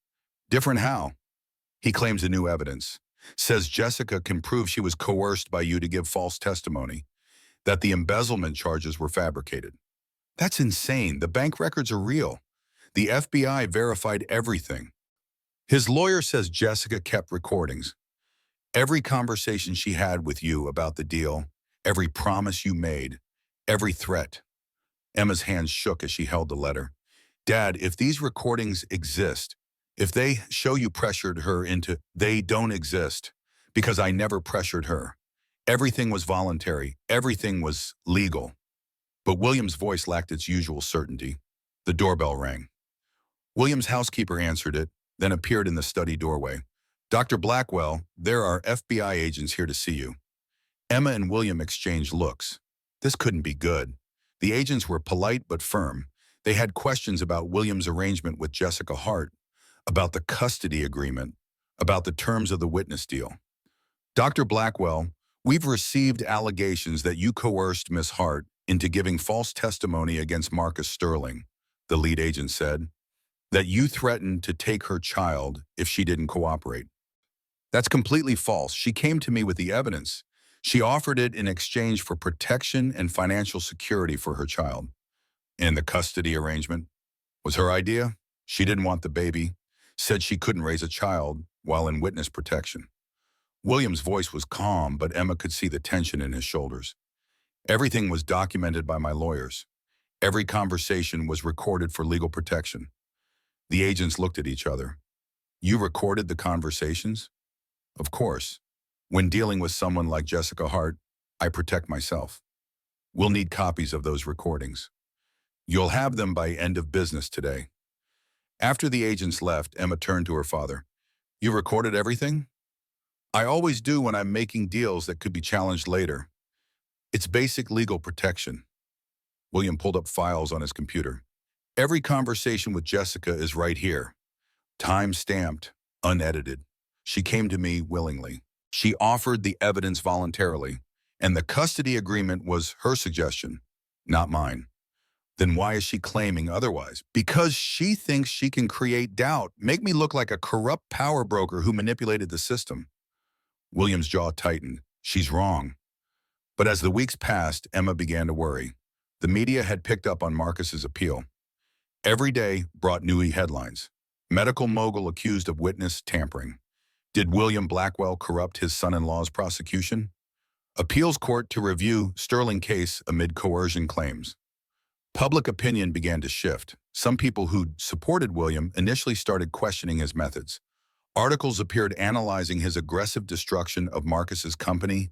Different how? He claims the new evidence. Says Jessica can prove she was coerced by you to give false testimony, that the embezzlement charges were fabricated. That's insane. The bank records are real. The FBI verified everything. His lawyer says Jessica kept recordings. Every conversation she had with you about the deal, every promise you made, every threat. Emma's hands shook as she held the letter. Dad, if these recordings exist, if they show you pressured her into, they don't exist, because I never pressured her. Everything was voluntary. Everything was legal. But William's voice lacked its usual certainty. The doorbell rang. William's housekeeper answered it, then appeared in the study doorway. "Dr. Blackwell, there are FBI agents here to see you." Emma and William exchanged looks. This couldn't be good. The agents were polite but firm. They had questions about William's arrangement with Jessica Hart, about the custody agreement, about the terms of the witness deal. "Dr. Blackwell, we've received allegations that you coerced Miss Hart into giving false testimony against Marcus Sterling," the lead agent said, "that you threatened to take her child if she didn't cooperate." "That's completely false. She came to me with the evidence. She offered it in exchange for protection and financial security for her child." "And the custody arrangement was her idea? She didn't want the baby, said she couldn't raise a child while in witness protection." William's voice was calm, but Emma could see the tension in his shoulders. "Everything was documented by my lawyers. Every conversation was recorded for legal protection." The agents looked at each other. "You recorded the conversations?" "Of course. When dealing with someone like Jessica Hart, I protect myself. We'll need copies of those recordings. You'll have them by end of business today." After the agents left, Emma turned to her father. "You recorded everything?" "I always do when I'm making deals that could be challenged later. It's basic legal protection." William pulled up files on his computer. "Every conversation with Jessica is right here. Time-stamped, unedited. She came to me willingly. She offered the evidence voluntarily, and the custody agreement was her suggestion, not mine." "Then why is she claiming otherwise?" "Because she thinks she can create doubt, make me look like a corrupt power broker who manipulated the system." William's jaw tightened. "She's wrong." But as the weeks passed, Emma began to worry. The media had picked up on Marcus's appeal. Every day brought new headlines. Medical mogul accused of witness tampering. Did William Blackwell corrupt his son-in-law's prosecution? Appeals court to review Sterling case amid coercion claims. Public opinion began to shift. Some people who'd supported William initially started questioning his methods. Articles appeared analyzing his aggressive destruction of Marcus's company,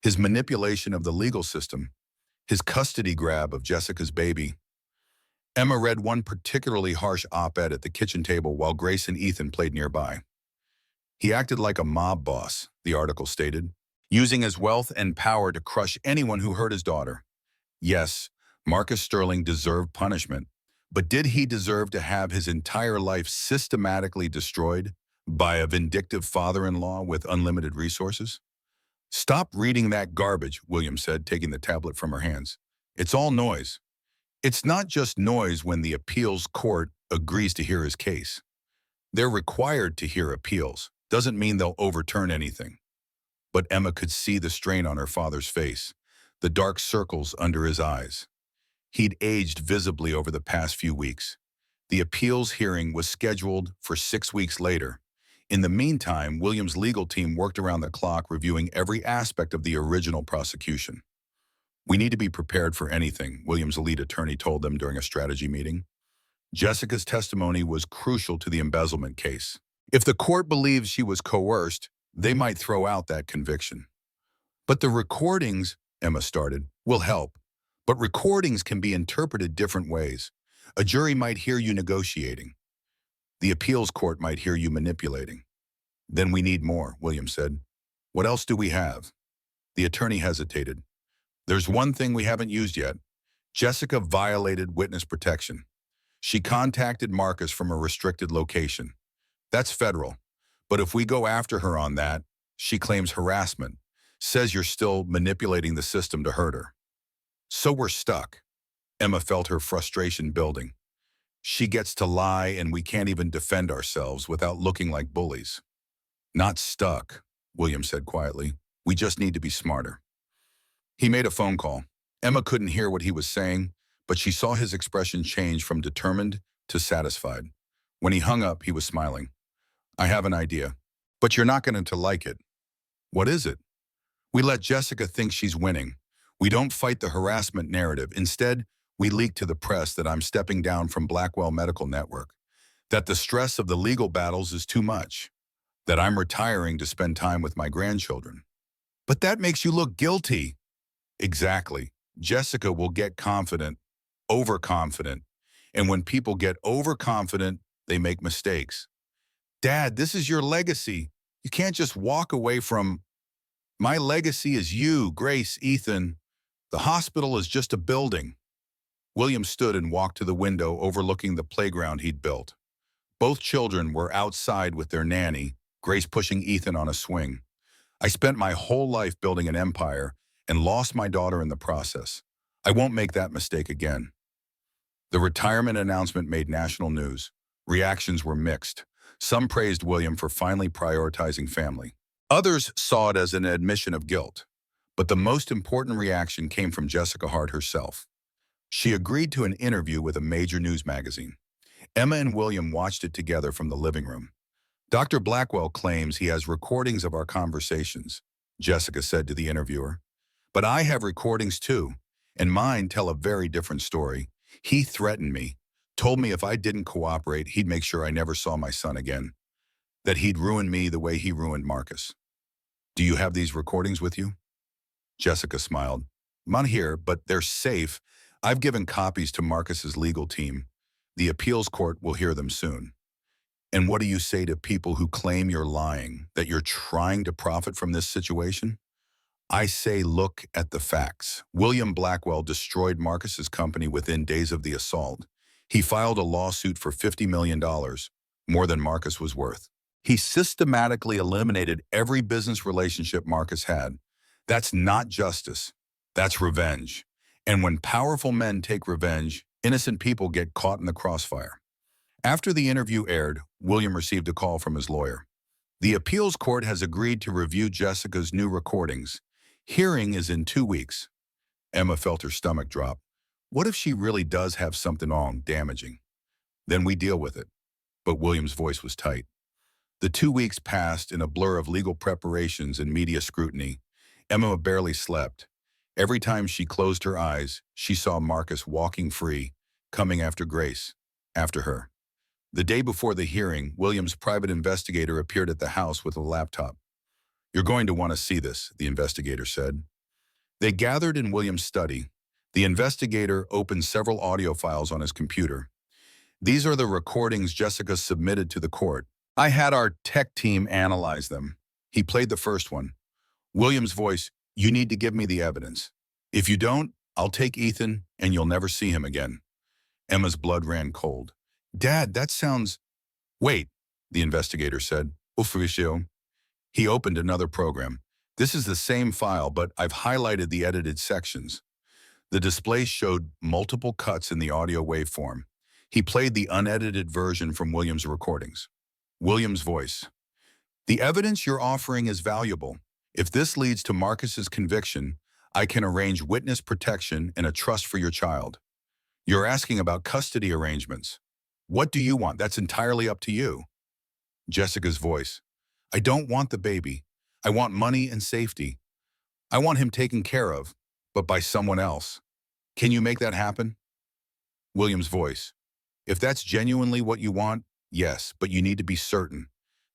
his manipulation of the legal system, his custody grab of Jessica's baby. Emma read one particularly harsh op-ed at the kitchen table while Grace and Ethan played nearby. "He acted like a mob boss," the article stated, "using his wealth and power to crush anyone who hurt his daughter." Yes, Marcus Sterling deserved punishment, but did he deserve to have his entire life systematically destroyed by a vindictive father-in-law with unlimited resources? "Stop reading that garbage," William said, taking the tablet from her hands. "It's all noise." "It's not just noise when the appeals court agrees to hear his case. They're required to hear appeals. Doesn't mean they'll overturn anything." But Emma could see the strain on her father's face, the dark circles under his eyes. He'd aged visibly over the past few weeks. The appeals hearing was scheduled for 6 weeks later. In the meantime, William's legal team worked around the clock reviewing every aspect of the original prosecution. "We need to be prepared for anything," William's lead attorney told them during a strategy meeting. Jessica's testimony was crucial to the embezzlement case. If the court believes she was coerced, they might throw out that conviction. "But the recordings," Emma started, "will help. But recordings can be interpreted different ways. A jury might hear you negotiating. The appeals court might hear you manipulating." "Then we need more," William said. "What else do we have?" The attorney hesitated. "There's one thing we haven't used yet. Jessica violated witness protection. She contacted Marcus from a restricted location. That's federal. But if we go after her on that, she claims harassment, says you're still manipulating the system to hurt her. So we're stuck." Emma felt her frustration building. "She gets to lie and we can't even defend ourselves without looking like bullies." "Not stuck," William said quietly. "We just need to be smarter." He made a phone call. Emma couldn't hear what he was saying, but she saw his expression change from determined to satisfied. When he hung up, he was smiling. "I have an idea, but you're not going to like it." "What is it?" "We let Jessica think she's winning. We don't fight the harassment narrative. Instead, we leak to the press that I'm stepping down from Blackwell Medical Network, that the stress of the legal battles is too much, that I'm retiring to spend time with my grandchildren." But that makes you look guilty. Exactly. Jessica will get confident, overconfident. And when people get overconfident, they make mistakes. Dad, this is your legacy. You can't just walk away from, my legacy is you, Grace, Ethan. The hospital is just a building. William stood and walked to the window overlooking the playground he'd built. Both children were outside with their nanny, Grace pushing Ethan on a swing. I spent my whole life building an empire and lost my daughter in the process. I won't make that mistake again. The retirement announcement made national news. Reactions were mixed. Some praised William for finally prioritizing family. Others saw it as an admission of guilt. But the most important reaction came from Jessica Hart herself. She agreed to an interview with a major news magazine. Emma and William watched it together from the living room. Dr. Blackwell claims he has recordings of our conversations, Jessica said to the interviewer. But I have recordings too, and mine tell a very different story. He threatened me, told me if I didn't cooperate, he'd make sure I never saw my son again, that he'd ruin me the way he ruined Marcus. Do you have these recordings with you? Jessica smiled. Not here, but they're safe. I've given copies to Marcus's legal team. The appeals court will hear them soon. And what do you say to people who claim you're lying, that you're trying to profit from this situation? I say look at the facts. William Blackwell destroyed Marcus's company within days of the assault. He filed a lawsuit for $50 million, more than Marcus was worth. He systematically eliminated every business relationship Marcus had. That's not justice. That's revenge. And when powerful men take revenge, innocent people get caught in the crossfire. After the interview aired, William received a call from his lawyer. The appeals court has agreed to review Jessica's new recordings. Hearing is in 2 weeks. Emma felt her stomach drop. What if she really does have something wrong, damaging? Then we deal with it. But William's voice was tight. The 2 weeks passed in a blur of legal preparations and media scrutiny. Emma barely slept. Every time she closed her eyes, she saw Marcus walking free, coming after Grace, after her. The day before the hearing, William's private investigator appeared at the house with a laptop. You're going to want to see this, the investigator said. They gathered in William's study. The investigator opened several audio files on his computer. These are the recordings Jessica submitted to the court. I had our tech team analyze them. He played the first one. William's voice, you need to give me the evidence. If you don't, I'll take Ethan and you'll never see him again. Emma's blood ran cold. Dad, that sounds… Wait, the investigator said. Ufficio. He opened another program. This is the same file, but I've highlighted the edited sections. The display showed multiple cuts in the audio waveform. He played the unedited version from William's recordings. William's voice. The evidence you're offering is valuable. If this leads to Marcus's conviction, I can arrange witness protection and a trust for your child. You're asking about custody arrangements. What do you want? That's entirely up to you. Jessica's voice. I don't want the baby. I want money and safety. I want him taken care of, but by someone else. Can you make that happen? William's voice. If that's genuinely what you want, yes, but you need to be certain.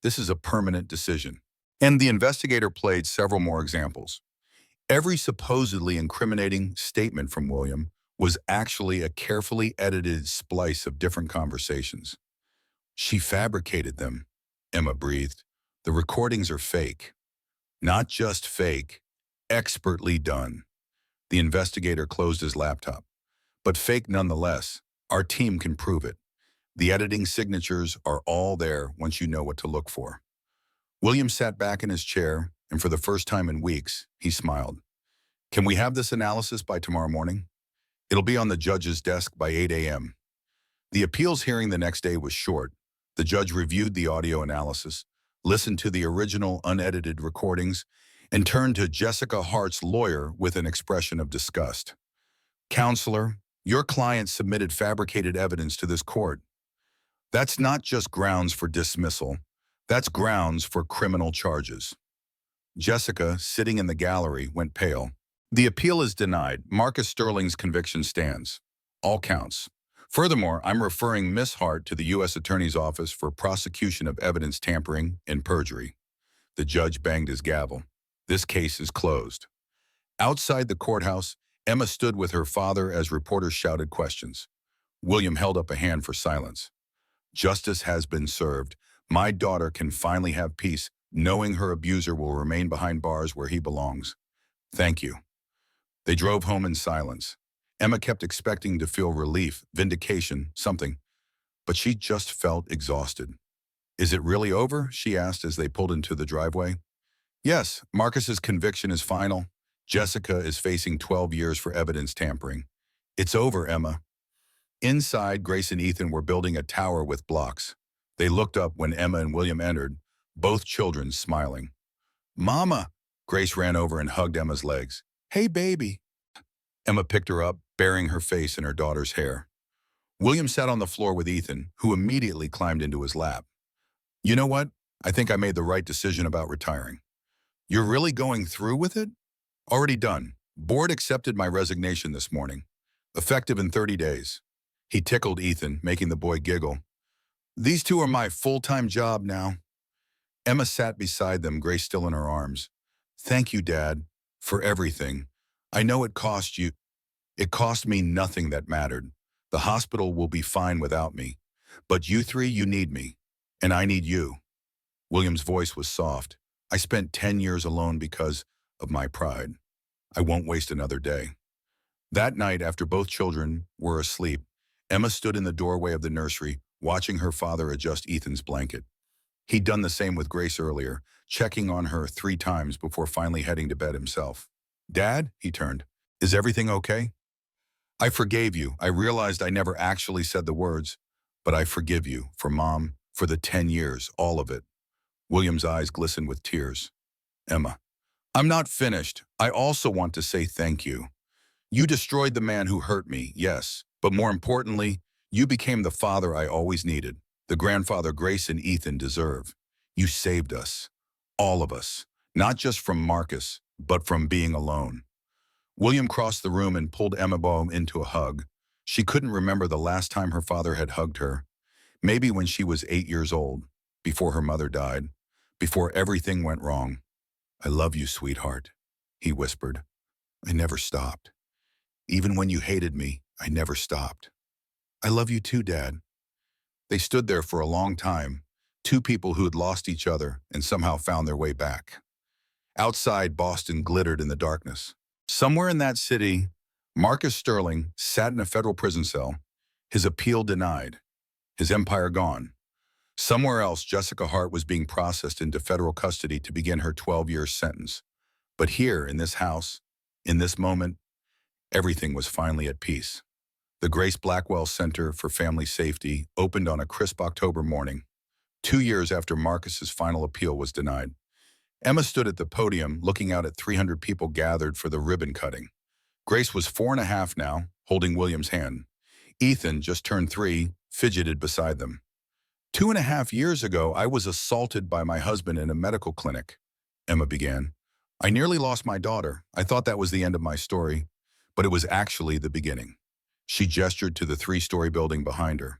This is a permanent decision. And the investigator played several more examples. Every supposedly incriminating statement from William was actually a carefully edited splice of different conversations. She fabricated them, Emma breathed. The recordings are fake. Not just fake, expertly done. The investigator closed his laptop. But fake nonetheless. Our team can prove it. The editing signatures are all there once you know what to look for. William sat back in his chair, and for the first time in weeks, he smiled. Can we have this analysis by tomorrow morning? It'll be on the judge's desk by 8 a.m. The appeals hearing the next day was short. The judge reviewed the audio analysis, listened to the original unedited recordings, and turned to Jessica Hart's lawyer with an expression of disgust. Counselor, your client submitted fabricated evidence to this court. That's not just grounds for dismissal. That's grounds for criminal charges. Jessica, sitting in the gallery, went pale. The appeal is denied. Marcus Sterling's conviction stands. All counts. Furthermore, I'm referring Miss Hart to the U.S. Attorney's Office for prosecution of evidence tampering and perjury. The judge banged his gavel. This case is closed. Outside the courthouse, Emma stood with her father as reporters shouted questions. William held up a hand for silence. Justice has been served. My daughter can finally have peace, knowing her abuser will remain behind bars where he belongs. Thank you. They drove home in silence. Emma kept expecting to feel relief, vindication, something, but she just felt exhausted. Is it really over? She asked as they pulled into the driveway. Yes, Marcus's conviction is final. Jessica is facing 12 years for evidence tampering. It's over, Emma. Inside, Grace and Ethan were building a tower with blocks. They looked up when Emma and William entered, both children smiling. Mama! Grace ran over and hugged Emma's legs. Hey, baby. Emma picked her up, burying her face in her daughter's hair. William sat on the floor with Ethan, who immediately climbed into his lap. You know what? I think I made the right decision about retiring. You're really going through with it? Already done. Board accepted my resignation this morning. Effective in 30 days. He tickled Ethan, making the boy giggle. These two are my full-time job now. Emma sat beside them, Grace still in her arms. Thank you, Dad, for everything. I know it cost you. It cost me nothing that mattered. The hospital will be fine without me. But you three, you need me. And I need you. William's voice was soft. I spent 10 years alone because of my pride. I won't waste another day. That night, after both children were asleep, Emma stood in the doorway of the nursery, watching her father adjust Ethan's blanket. He'd done the same with Grace earlier, checking on her 3 times before finally heading to bed himself. Dad, he turned, is everything okay? I forgave you. I realized I never actually said the words, but I forgive you for Mom, for the 10 years, all of it. William's eyes glistened with tears. Emma, I'm not finished. I also want to say thank you. You destroyed the man who hurt me, yes, but more importantly, you became the father I always needed, the grandfather Grace and Ethan deserve. You saved us, all of us, not just from Marcus, but from being alone. William crossed the room and pulled Emma Boehm into a hug. She couldn't remember the last time her father had hugged her. Maybe when she was 8 years old, before her mother died, before everything went wrong. I love you, sweetheart, he whispered. I never stopped. Even when you hated me, I never stopped. I love you too, Dad. They stood there for a long time, two people who had lost each other and somehow found their way back. Outside, Boston glittered in the darkness. Somewhere in that city, Marcus Sterling sat in a federal prison cell, his appeal denied, his empire gone. Somewhere else, Jessica Hart was being processed into federal custody to begin her 12-year sentence. But here, in this house, in this moment, everything was finally at peace. The Grace Blackwell Center for Family Safety opened on a crisp October morning, 2 years after Marcus's final appeal was denied. Emma stood at the podium, looking out at 300 people gathered for the ribbon cutting. Grace was 4.5 now, holding William's hand. Ethan, just turned 3, fidgeted beside them. 2.5 years ago, I was assaulted by my husband in a medical clinic, Emma began. I nearly lost my daughter. I thought that was the end of my story, but it was actually the beginning. She gestured to the 3-story building behind her.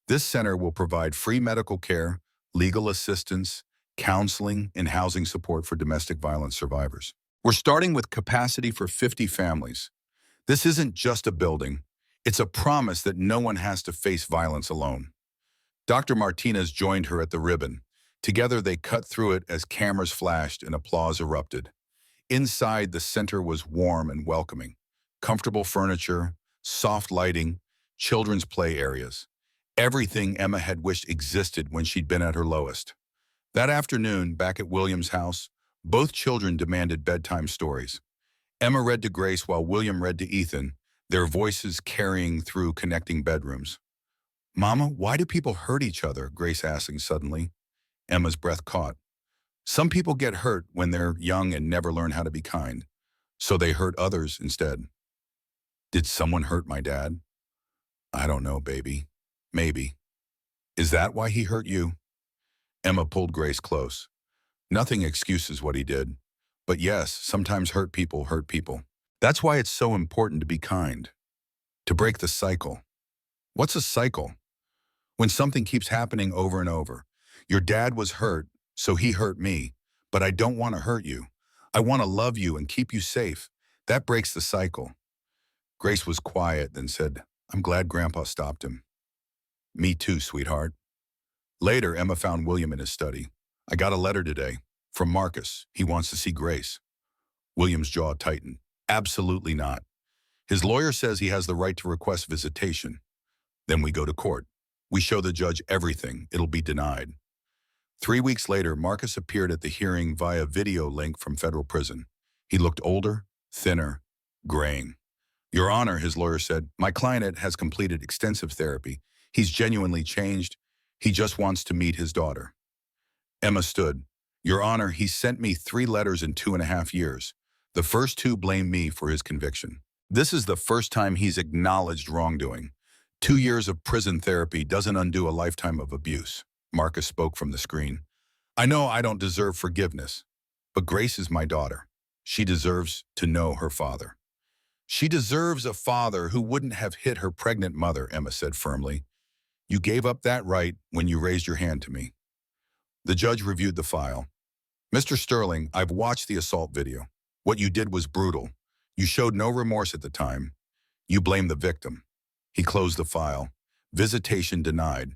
This center will provide free medical care, legal assistance, counseling, and housing support for domestic violence survivors. We're starting with capacity for 50 families. This isn't just a building. It's a promise that no one has to face violence alone. Dr. Martinez joined her at the ribbon. Together they cut through it as cameras flashed and applause erupted. Inside, the center was warm and welcoming. Comfortable furniture, soft lighting, children's play areas. Everything Emma had wished existed when she'd been at her lowest. That afternoon, back at William's house, both children demanded bedtime stories. Emma read to Grace while William read to Ethan, their voices carrying through connecting bedrooms. Mama, why do people hurt each other? Grace asking suddenly. Emma's breath caught. Some people get hurt when they're young and never learn how to be kind, so they hurt others instead. Did someone hurt my dad? I don't know, baby. Maybe. Is that why he hurt you? Emma pulled Grace close. Nothing excuses what he did. But yes, sometimes hurt people hurt people. That's why it's so important to be kind. To break the cycle. What's a cycle? When something keeps happening over and over. Your dad was hurt, so he hurt me. But I don't want to hurt you. I want to love you and keep you safe. That breaks the cycle. Grace was quiet, then said, I'm glad Grandpa stopped him. Me too, sweetheart. Later, Emma found William in his study. I got a letter today from Marcus. He wants to see Grace. William's jaw tightened. Absolutely not. His lawyer says he has the right to request visitation. Then we go to court. We show the judge everything. It'll be denied. 3 weeks later, Marcus appeared at the hearing via video link from federal prison. He looked older, thinner, graying. Your Honor, his lawyer said, my client has completed extensive therapy. He's genuinely changed. He just wants to meet his daughter. Emma stood. Your Honor, he sent me 3 letters in 2.5 years. The first 2 blame me for his conviction. This is the first time he's acknowledged wrongdoing. 2 years of prison therapy doesn't undo a lifetime of abuse. Marcus spoke from the screen. I know I don't deserve forgiveness, but Grace is my daughter. She deserves to know her father. She deserves a father who wouldn't have hit her pregnant mother, Emma said firmly. You gave up that right when you raised your hand to me. The judge reviewed the file. Mr. Sterling, I've watched the assault video. What you did was brutal. You showed no remorse at the time. You blamed the victim. He closed the file. Visitation denied.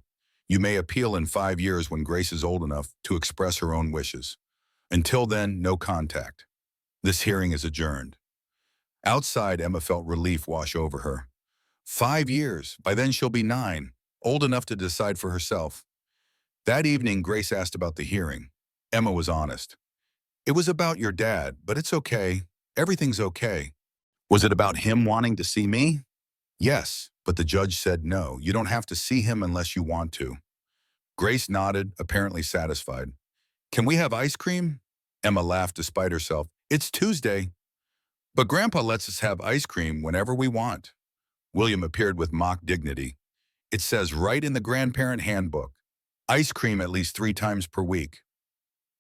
You may appeal in 5 years when Grace is old enough to express her own wishes. Until then, no contact. This hearing is adjourned. Outside, Emma felt relief wash over her. 5 years. By then she'll be 9, old enough to decide for herself. That evening, Grace asked about the hearing. Emma was honest. It was about your dad, but it's okay. Everything's okay. Was it about him wanting to see me? Yes, but the judge said no. You don't have to see him unless you want to. Grace nodded, apparently satisfied. Can we have ice cream? Emma laughed despite herself. It's Tuesday. But Grandpa lets us have ice cream whenever we want. William appeared with mock dignity. It says right in the grandparent handbook, ice cream at least 3 times per week.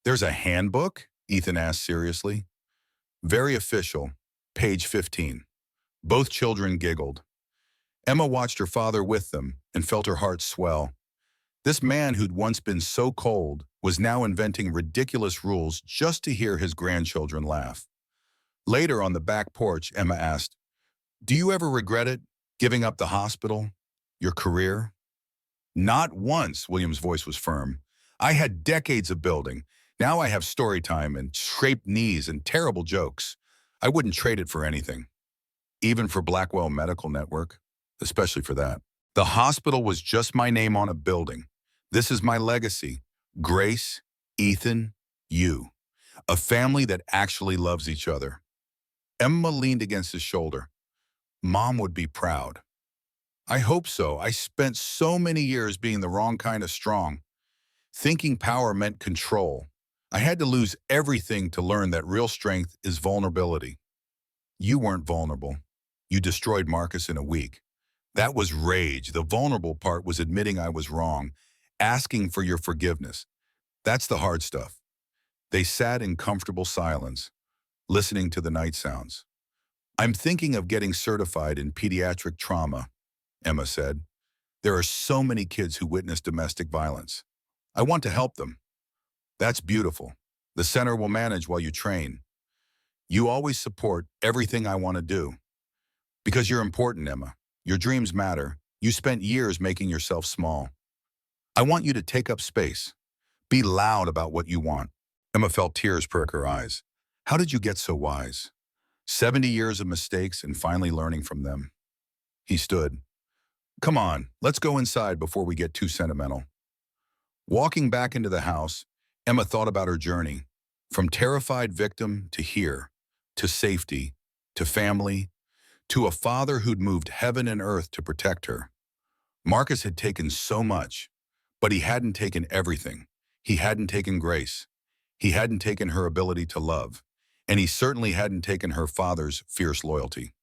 There's a handbook? Ethan asked seriously. Very official, page 15. Both children giggled. Emma watched her father with them and felt her heart swell. This man who'd once been so cold was now inventing ridiculous rules just to hear his grandchildren laugh. Later on the back porch, Emma asked, do you ever regret it, giving up the hospital, your career? Not once, William's voice was firm. I had decades of building. Now I have story time and scraped knees and terrible jokes. I wouldn't trade it for anything. Even for Blackwell Medical Network, especially for that. The hospital was just my name on a building. This is my legacy. Grace, Ethan, you. A family that actually loves each other. Emma leaned against his shoulder. Mom would be proud. I hope so. I spent so many years being the wrong kind of strong. Thinking power meant control. I had to lose everything to learn that real strength is vulnerability. You weren't vulnerable. You destroyed Marcus in a week. That was rage. The vulnerable part was admitting I was wrong, asking for your forgiveness. That's the hard stuff. They sat in comfortable silence, listening to the night sounds. I'm thinking of getting certified in pediatric trauma, Emma said. There are so many kids who witness domestic violence. I want to help them. That's beautiful. The center will manage while you train. You always support everything I want to do. Because you're important, Emma. Your dreams matter. You spent years making yourself small. I want you to take up space. Be loud about what you want. Emma felt tears perk her eyes. How did you get so wise? 70 years of mistakes and finally learning from them. He stood. Come on, let's go inside before we get too sentimental. Walking back into the house, Emma thought about her journey. From terrified victim to here, to safety, to family, to a father who'd moved heaven and earth to protect her. Marcus had taken so much, but he hadn't taken everything. He hadn't taken Grace. He hadn't taken her ability to love. And he certainly hadn't taken her father's fierce loyalty.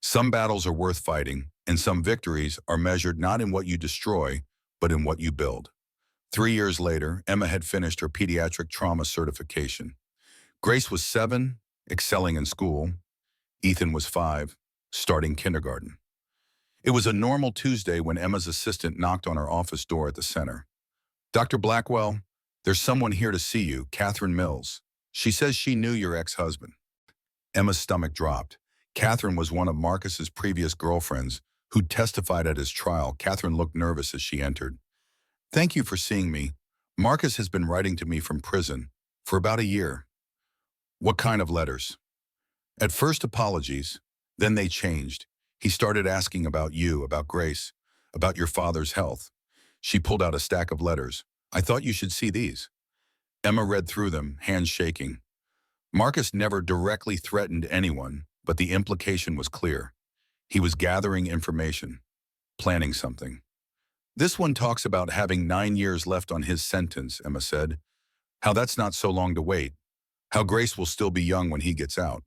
Some battles are worth fighting, and some victories are measured not in what you destroy, but in what you build. 3 years later, Emma had finished her pediatric trauma certification. Grace was 7, excelling in school. Ethan was 5, starting kindergarten. It was a normal Tuesday when Emma's assistant knocked on her office door at the center. Dr. Blackwell, there's someone here to see you, Catherine Mills. She says she knew your ex-husband. Emma's stomach dropped. Catherine was one of Marcus's previous girlfriends who testified at his trial. Catherine looked nervous as she entered. Thank you for seeing me. Marcus has been writing to me from prison for about a year. What kind of letters? At first apologies, then they changed. He started asking about you, about Grace, about your father's health. She pulled out a stack of letters. I thought you should see these. Emma read through them, hands shaking. Marcus never directly threatened anyone, but the implication was clear. He was gathering information, planning something. This one talks about having 9 years left on his sentence, Emma said. How that's not so long to wait. How Grace will still be young when he gets out.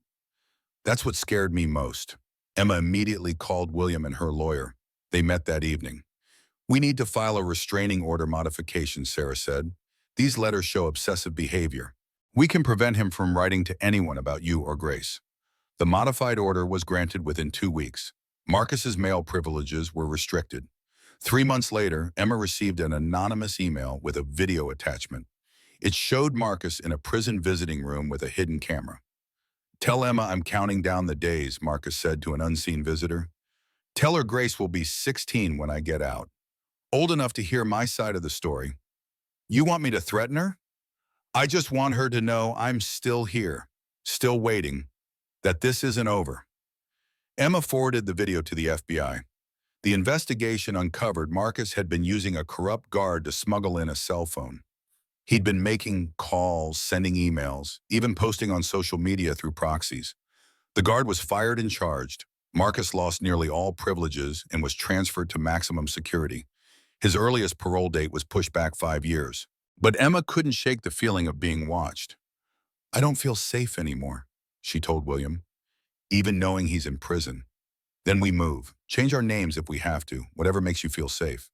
That's what scared me most. Emma immediately called William and her lawyer. They met that evening. We need to file a restraining order modification, Sarah said. These letters show obsessive behavior. We can prevent him from writing to anyone about you or Grace. The modified order was granted within 2 weeks. Marcus's mail privileges were restricted. 3 months later, Emma received an anonymous email with a video attachment. It showed Marcus in a prison visiting room with a hidden camera. Tell Emma I'm counting down the days, Marcus said to an unseen visitor. Tell her Grace will be 16 when I get out. Old enough to hear my side of the story. You want me to threaten her? I just want her to know I'm still here, still waiting, that this isn't over. Emma forwarded the video to the FBI. The investigation uncovered Marcus had been using a corrupt guard to smuggle in a cell phone. He'd been making calls, sending emails, even posting on social media through proxies. The guard was fired and charged. Marcus lost nearly all privileges and was transferred to maximum security. His earliest parole date was pushed back 5 years. But Emma couldn't shake the feeling of being watched. I don't feel safe anymore, she told William, even knowing he's in prison. Then we move. Change our names if we have to, whatever makes you feel safe.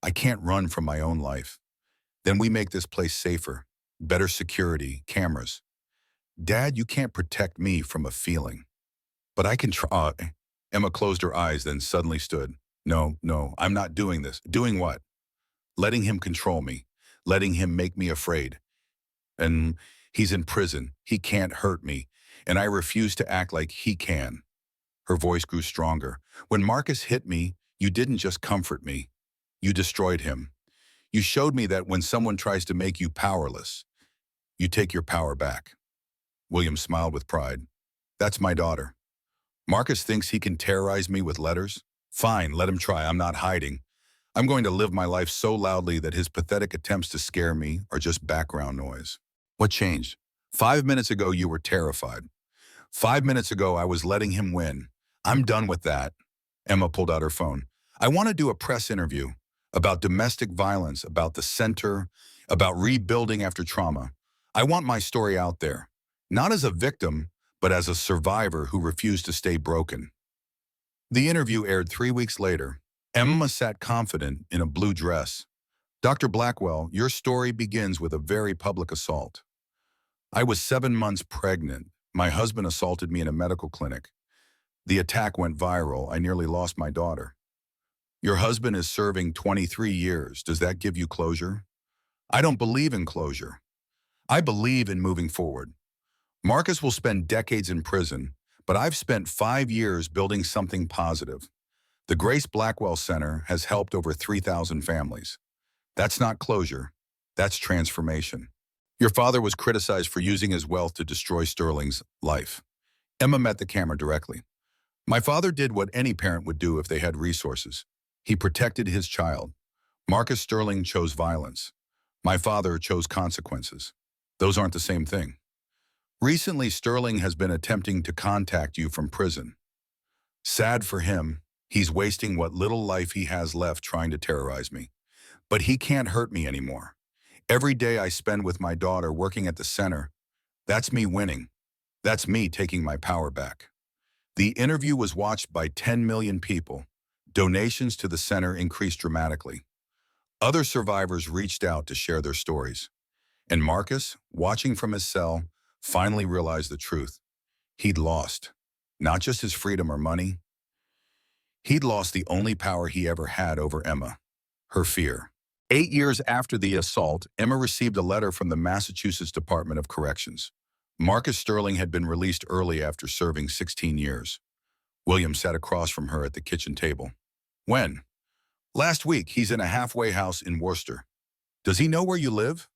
I can't run from my own life. Then we make this place safer, better security, cameras. Dad, you can't protect me from a feeling. But I can try. Emma closed her eyes, then suddenly stood. No, I'm not doing this. Doing what? Letting him control me. Letting him make me afraid. And he's in prison. He can't hurt me. And I refuse to act like he can. Her voice grew stronger. When Marcus hit me, you didn't just comfort me. You destroyed him. You showed me that when someone tries to make you powerless, you take your power back. William smiled with pride. That's my daughter. Marcus thinks he can terrorize me with letters? Fine, let him try. I'm not hiding. I'm going to live my life so loudly that his pathetic attempts to scare me are just background noise. What changed? 5 minutes ago, you were terrified. 5 minutes ago, I was letting him win. I'm done with that. Emma pulled out her phone. I want to do a press interview about domestic violence, about the center, about rebuilding after trauma. I want my story out there, not as a victim, but as a survivor who refused to stay broken. The interview aired 3 weeks later. Emma sat confident in a blue dress. Dr. Blackwell, your story begins with a very public assault. I was 7 months pregnant. My husband assaulted me in a medical clinic. The attack went viral. I nearly lost my daughter. Your husband is serving 23 years. Does that give you closure? I don't believe in closure. I believe in moving forward. Marcus will spend decades in prison, but I've spent 5 years building something positive. The Grace Blackwell Center has helped over 3,000 families. That's not closure. That's transformation. Your father was criticized for using his wealth to destroy Sterling's life. Emma met the camera directly. My father did what any parent would do if they had resources. He protected his child. Marcus Sterling chose violence. My father chose consequences. Those aren't the same thing. Recently, Sterling has been attempting to contact you from prison. Sad for him, he's wasting what little life he has left trying to terrorize me. But he can't hurt me anymore. Every day I spend with my daughter working at the center, that's me winning. That's me taking my power back. The interview was watched by 10 million people. Donations to the center increased dramatically. Other survivors reached out to share their stories. And Marcus, watching from his cell, finally realized the truth. He'd lost, not just his freedom or money. He'd lost the only power he ever had over Emma, her fear. 8 years after the assault, Emma received a letter from the Massachusetts Department of Corrections. Marcus Sterling had been released early after serving 16 years. William sat across from her at the kitchen table. When? Last week. He's in a halfway house in Worcester. Does he know where you live?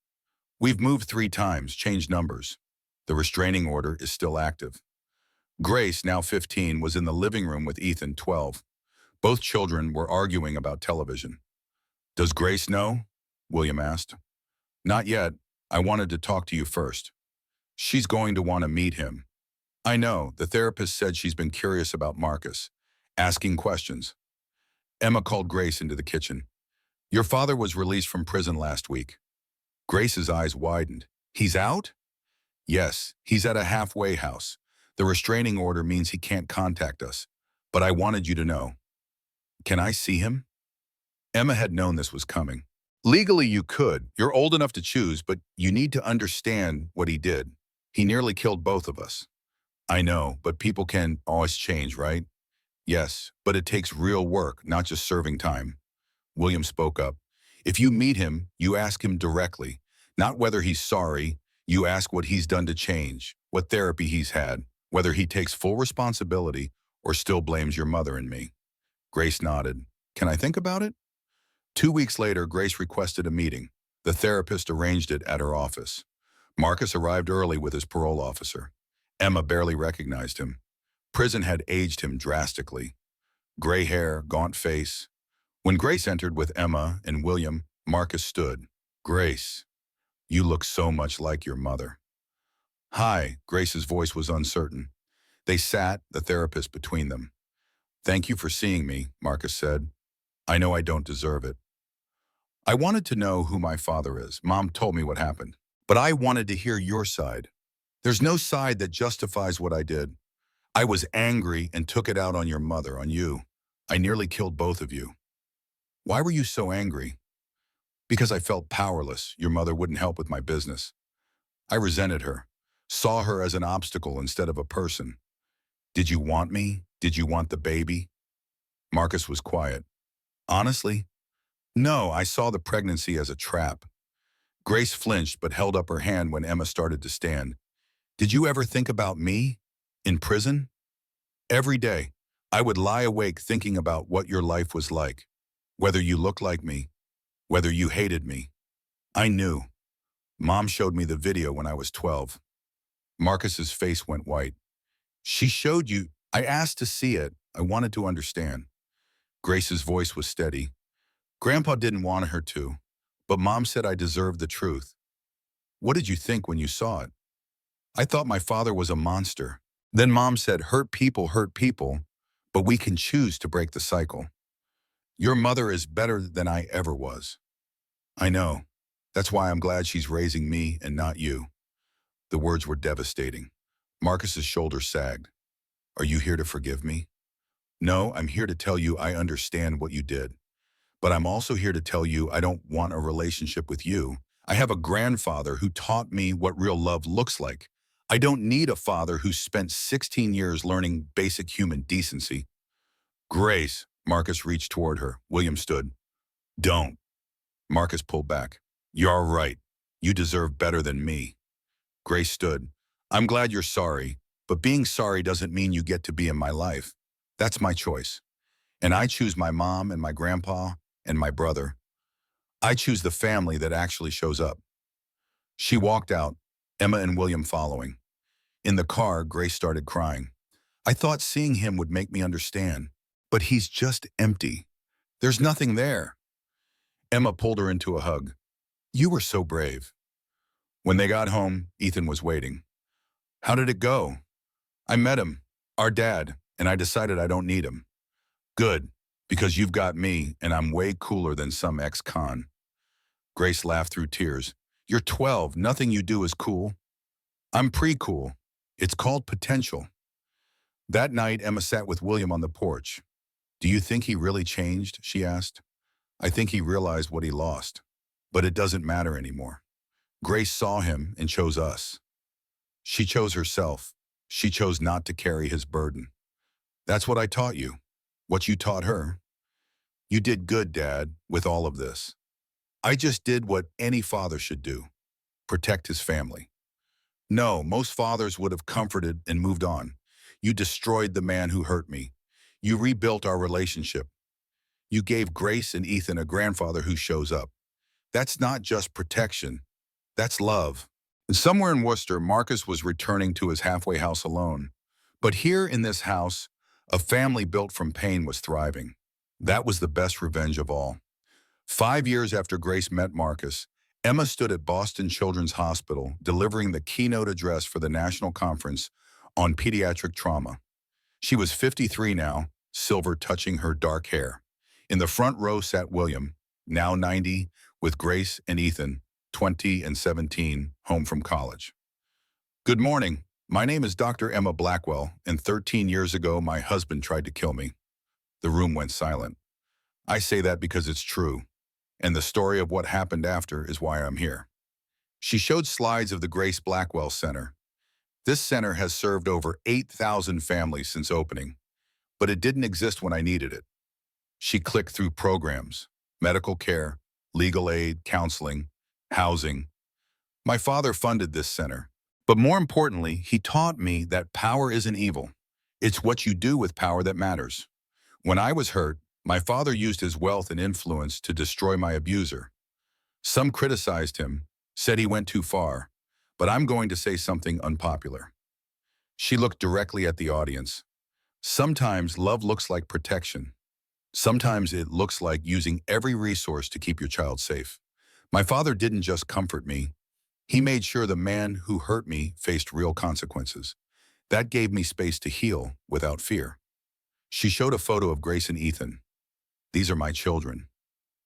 We've moved 3 times, changed numbers. The restraining order is still active. Grace, now 15, was in the living room with Ethan, 12. Both children were arguing about television. Does Grace know? William asked. Not yet. I wanted to talk to you first. She's going to want to meet him. I know. The therapist said she's been curious about Marcus, asking questions. Emma called Grace into the kitchen. Your father was released from prison last week. Grace's eyes widened. He's out? Yes, he's at a halfway house. The restraining order means he can't contact us. But I wanted you to know. Can I see him? Emma had known this was coming. Legally, you could. You're old enough to choose, but you need to understand what he did. He nearly killed both of us. I know, but people can always change, right? Yes, but it takes real work, not just serving time. William spoke up. If you meet him, you ask him directly, not whether he's sorry. You ask what he's done to change, what therapy he's had, whether he takes full responsibility or still blames your mother and me. Grace nodded. Can I think about it? 2 weeks later, Grace requested a meeting. The therapist arranged it at her office. Marcus arrived early with his parole officer. Emma barely recognized him. Prison had aged him drastically. Gray hair, gaunt face. When Grace entered with Emma and William, Marcus stood. Grace, you look so much like your mother. Hi, Grace's voice was uncertain. They sat, the therapist between them. Thank you for seeing me, Marcus said. I know I don't deserve it. I wanted to know who my father is. Mom told me what happened. But I wanted to hear your side. There's no side that justifies what I did. I was angry and took it out on your mother, on you. I nearly killed both of you. Why were you so angry? Because I felt powerless. Your mother wouldn't help with my business. I resented her, saw her as an obstacle instead of a person. Did you want me? Did you want the baby? Marcus was quiet. Honestly, no, I saw the pregnancy as a trap. Grace flinched but held up her hand when Emma started to stand. Did you ever think about me? In prison? Every day, I would lie awake thinking about what your life was like. Whether you looked like me, whether you hated me. I knew. Mom showed me the video when I was 12. Marcus's face went white. She showed you. I asked to see it. I wanted to understand. Grace's voice was steady. Grandpa didn't want her to, but Mom said I deserved the truth. What did you think when you saw it? I thought my father was a monster. Then Mom said, hurt people, but we can choose to break the cycle. Your mother is better than I ever was. I know. That's why I'm glad she's raising me and not you. The words were devastating. Marcus's shoulders sagged. Are you here to forgive me? No, I'm here to tell you I understand what you did. But I'm also here to tell you I don't want a relationship with you. I have a grandfather who taught me what real love looks like. I don't need a father who spent 16 years learning basic human decency. Grace, Marcus reached toward her. William stood. Don't. Marcus pulled back. You're right. You deserve better than me. Grace stood. I'm glad you're sorry, but being sorry doesn't mean you get to be in my life. That's my choice. And I choose my mom and my grandpa and my brother. I choose the family that actually shows up. She walked out, Emma and William following. In the car, Grace started crying. I thought seeing him would make me understand, but he's just empty. There's nothing there. Emma pulled her into a hug. You were so brave. When they got home, Ethan was waiting. How did it go? I met him, our dad, and I decided I don't need him. Good, because you've got me, and I'm way cooler than some ex-con. Grace laughed through tears. You're 12, nothing you do is cool. I'm pre-cool. It's called potential. That night, Emma sat with William on the porch. Do you think he really changed? She asked. I think he realized what he lost. But it doesn't matter anymore. Grace saw him and chose us. She chose herself. She chose not to carry his burden. That's what I taught you. What you taught her. You did good, Dad, with all of this. I just did what any father should do, protect his family. No, most fathers would have comforted and moved on. You destroyed the man who hurt me. You rebuilt our relationship. You gave Grace and Ethan a grandfather who shows up. That's not just protection. That's love. And somewhere in Worcester, Marcus was returning to his halfway house alone. But here in this house, a family built from pain was thriving. That was the best revenge of all. 5 years after Grace met Marcus, Emma stood at Boston Children's Hospital delivering the keynote address for the national conference on pediatric trauma. She was 53 now, silver touching her dark hair. In the front row sat William, now 90, with Grace and Ethan, 20 and 17, home from college. Good morning. My name is Dr. Emma Blackwell, and 13 years ago my husband tried to kill me. The room went silent. I say that because it's true, and the story of what happened after is why I'm here. She showed slides of the Grace Blackwell Center. This center has served over 8,000 families since opening, but it didn't exist when I needed it. She clicked through programs, medical care, legal aid, counseling, housing. My father funded this center, but more importantly, he taught me that power isn't evil. It's what you do with power that matters. When I was hurt, my father used his wealth and influence to destroy my abuser. Some criticized him, said he went too far, but I'm going to say something unpopular. She looked directly at the audience. Sometimes love looks like protection. Sometimes it looks like using every resource to keep your child safe. My father didn't just comfort me. He made sure the man who hurt me faced real consequences. That gave me space to heal without fear. She showed a photo of Grace and Ethan. These are my children.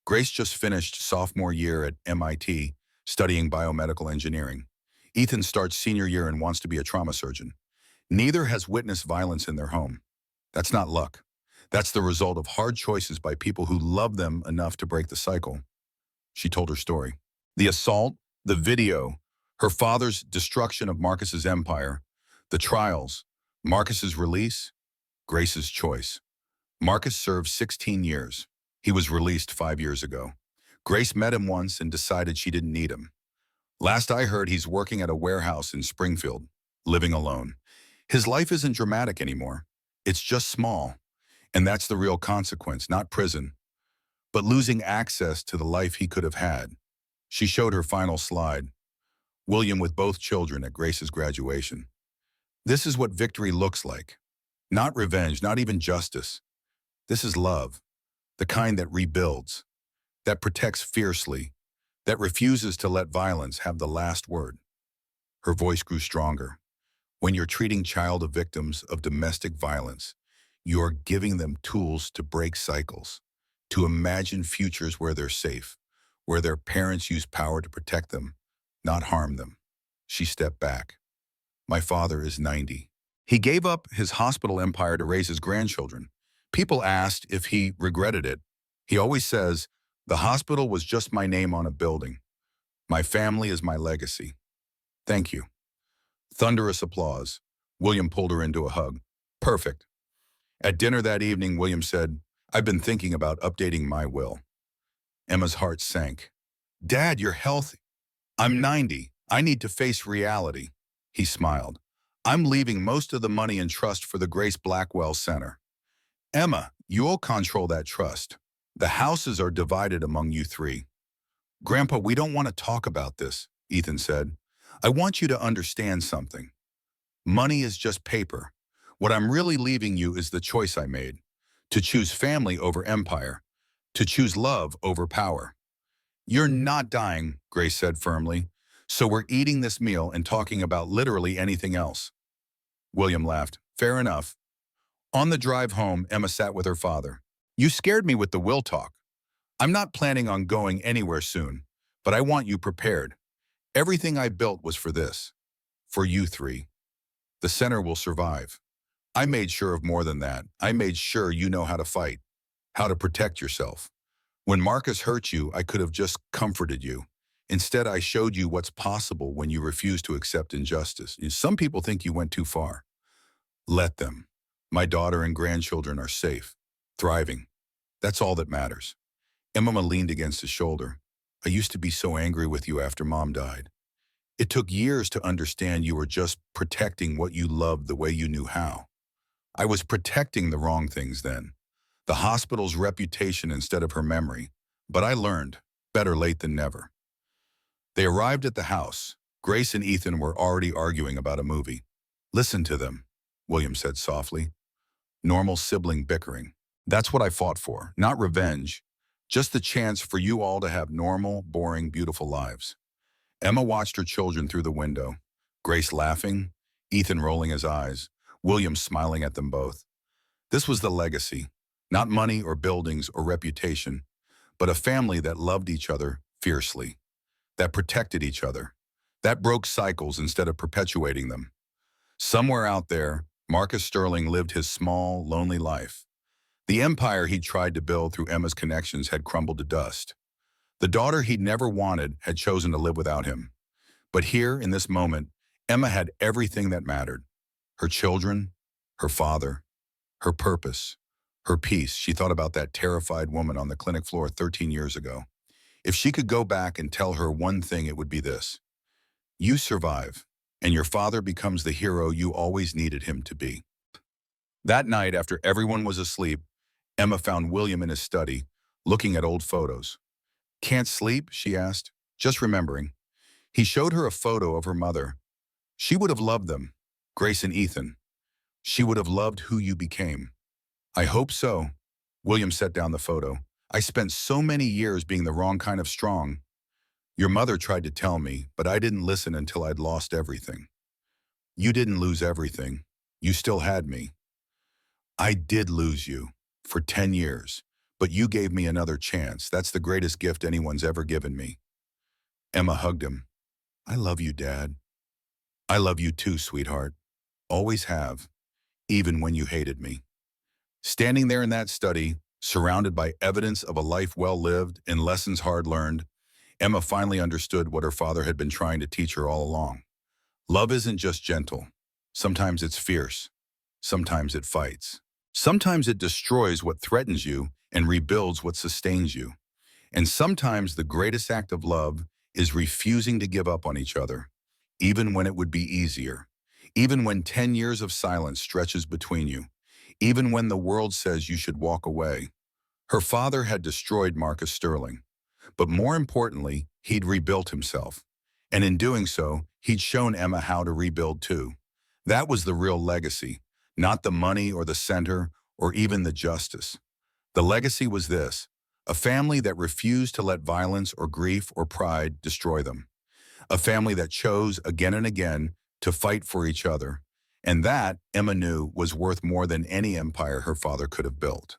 Grace just finished sophomore year at MIT, studying biomedical engineering. Ethan starts senior year and wants to be a trauma surgeon. Neither has witnessed violence in their home. That's not luck. That's the result of hard choices by people who love them enough to break the cycle. She told her story. The assault, the video, her father's destruction of Marcus's empire, the trials, Marcus's release, Grace's choice. Marcus served 16 years. He was released 5 years ago. Grace met him once and decided she didn't need him. Last I heard, he's working at a warehouse in Springfield, living alone. His life isn't dramatic anymore. It's just small. And that's the real consequence, not prison, but losing access to the life he could have had. She showed her final slide. William with both children at Grace's graduation. This is what victory looks like. Not revenge, not even justice. This is love, the kind that rebuilds, that protects fiercely, that refuses to let violence have the last word. Her voice grew stronger. When you're treating child victims of domestic violence, you're giving them tools to break cycles, to imagine futures where they're safe, where their parents use power to protect them, not harm them. She stepped back. My father is 90. He gave up his hospital empire to raise his grandchildren. People asked if he regretted it. He always says, the hospital was just my name on a building. My family is my legacy. Thank you. Thunderous applause. William pulled her into a hug. Perfect. At dinner that evening, William said, I've been thinking about updating my will. Emma's heart sank. Dad, you're healthy. I'm 90. I need to face reality. He smiled. I'm leaving most of the money in trust for the Grace Blackwell Center. Emma, you'll control that trust. The houses are divided among you three. Grandpa, we don't want to talk about this, Ethan said. I want you to understand something. Money is just paper. What I'm really leaving you is the choice I made. To choose family over empire. To choose love over power. You're not dying, Grace said firmly. So we're eating this meal and talking about literally anything else. William laughed. Fair enough. On the drive home, Emma sat with her father. You scared me with the will talk. I'm not planning on going anywhere soon, but I want you prepared. Everything I built was for this. For you three. The center will survive. I made sure of more than that. I made sure you know how to fight, how to protect yourself. When Marcus hurt you, I could have just comforted you. Instead, I showed you what's possible when you refuse to accept injustice. Some people think you went too far. Let them. My daughter and grandchildren are safe, thriving. That's all that matters. Emma leaned against his shoulder. I used to be so angry with you after Mom died. It took years to understand you were just protecting what you loved the way you knew how. I was protecting the wrong things then. The hospital's reputation instead of her memory. But I learned, better late than never. They arrived at the house. Grace and Ethan were already arguing about a movie. Listen to them, William said softly. Normal sibling bickering. That's what I fought for, not revenge. Just the chance for you all to have normal, boring, beautiful lives. Emma watched her children through the window. Grace laughing, Ethan rolling his eyes, William smiling at them both. This was the legacy. Not money or buildings or reputation, but a family that loved each other fiercely, that protected each other, that broke cycles instead of perpetuating them. Somewhere out there, Marcus Sterling lived his small, lonely life. The empire he'd tried to build through Emma's connections had crumbled to dust. The daughter he'd never wanted had chosen to live without him. But here, in this moment, Emma had everything that mattered. Her children, her father, her purpose, her peace. She thought about that terrified woman on the clinic floor 13 years ago. If she could go back and tell her one thing, it would be this. You survive, and your father becomes the hero you always needed him to be. That night, after everyone was asleep, Emma found William in his study, looking at old photos. Can't sleep? She asked, just remembering. He showed her a photo of her mother. She would have loved them, Grace and Ethan. She would have loved who you became. I hope so. William set down the photo. I spent so many years being the wrong kind of strong. Your mother tried to tell me, but I didn't listen until I'd lost everything. You didn't lose everything. You still had me. I did lose you for 10 years, but you gave me another chance. That's the greatest gift anyone's ever given me. Emma hugged him. I love you, Dad. I love you too, sweetheart. Always have, even when you hated me. Standing there in that study, surrounded by evidence of a life well lived and lessons hard learned, Emma finally understood what her father had been trying to teach her all along. Love isn't just gentle. Sometimes it's fierce. Sometimes it fights. Sometimes it destroys what threatens you and rebuilds what sustains you. And sometimes the greatest act of love is refusing to give up on each other, even when it would be easier, even when 10 years of silence stretches between you, even when the world says you should walk away. Her father had destroyed Marcus Sterling, but more importantly, he'd rebuilt himself. And in doing so, he'd shown Emma how to rebuild too. That was the real legacy, not the money or the center or even the justice. The legacy was this: a family that refused to let violence or grief or pride destroy them. A family that chose again and again to fight for each other. And that, Emma knew, was worth more than any empire her father could have built.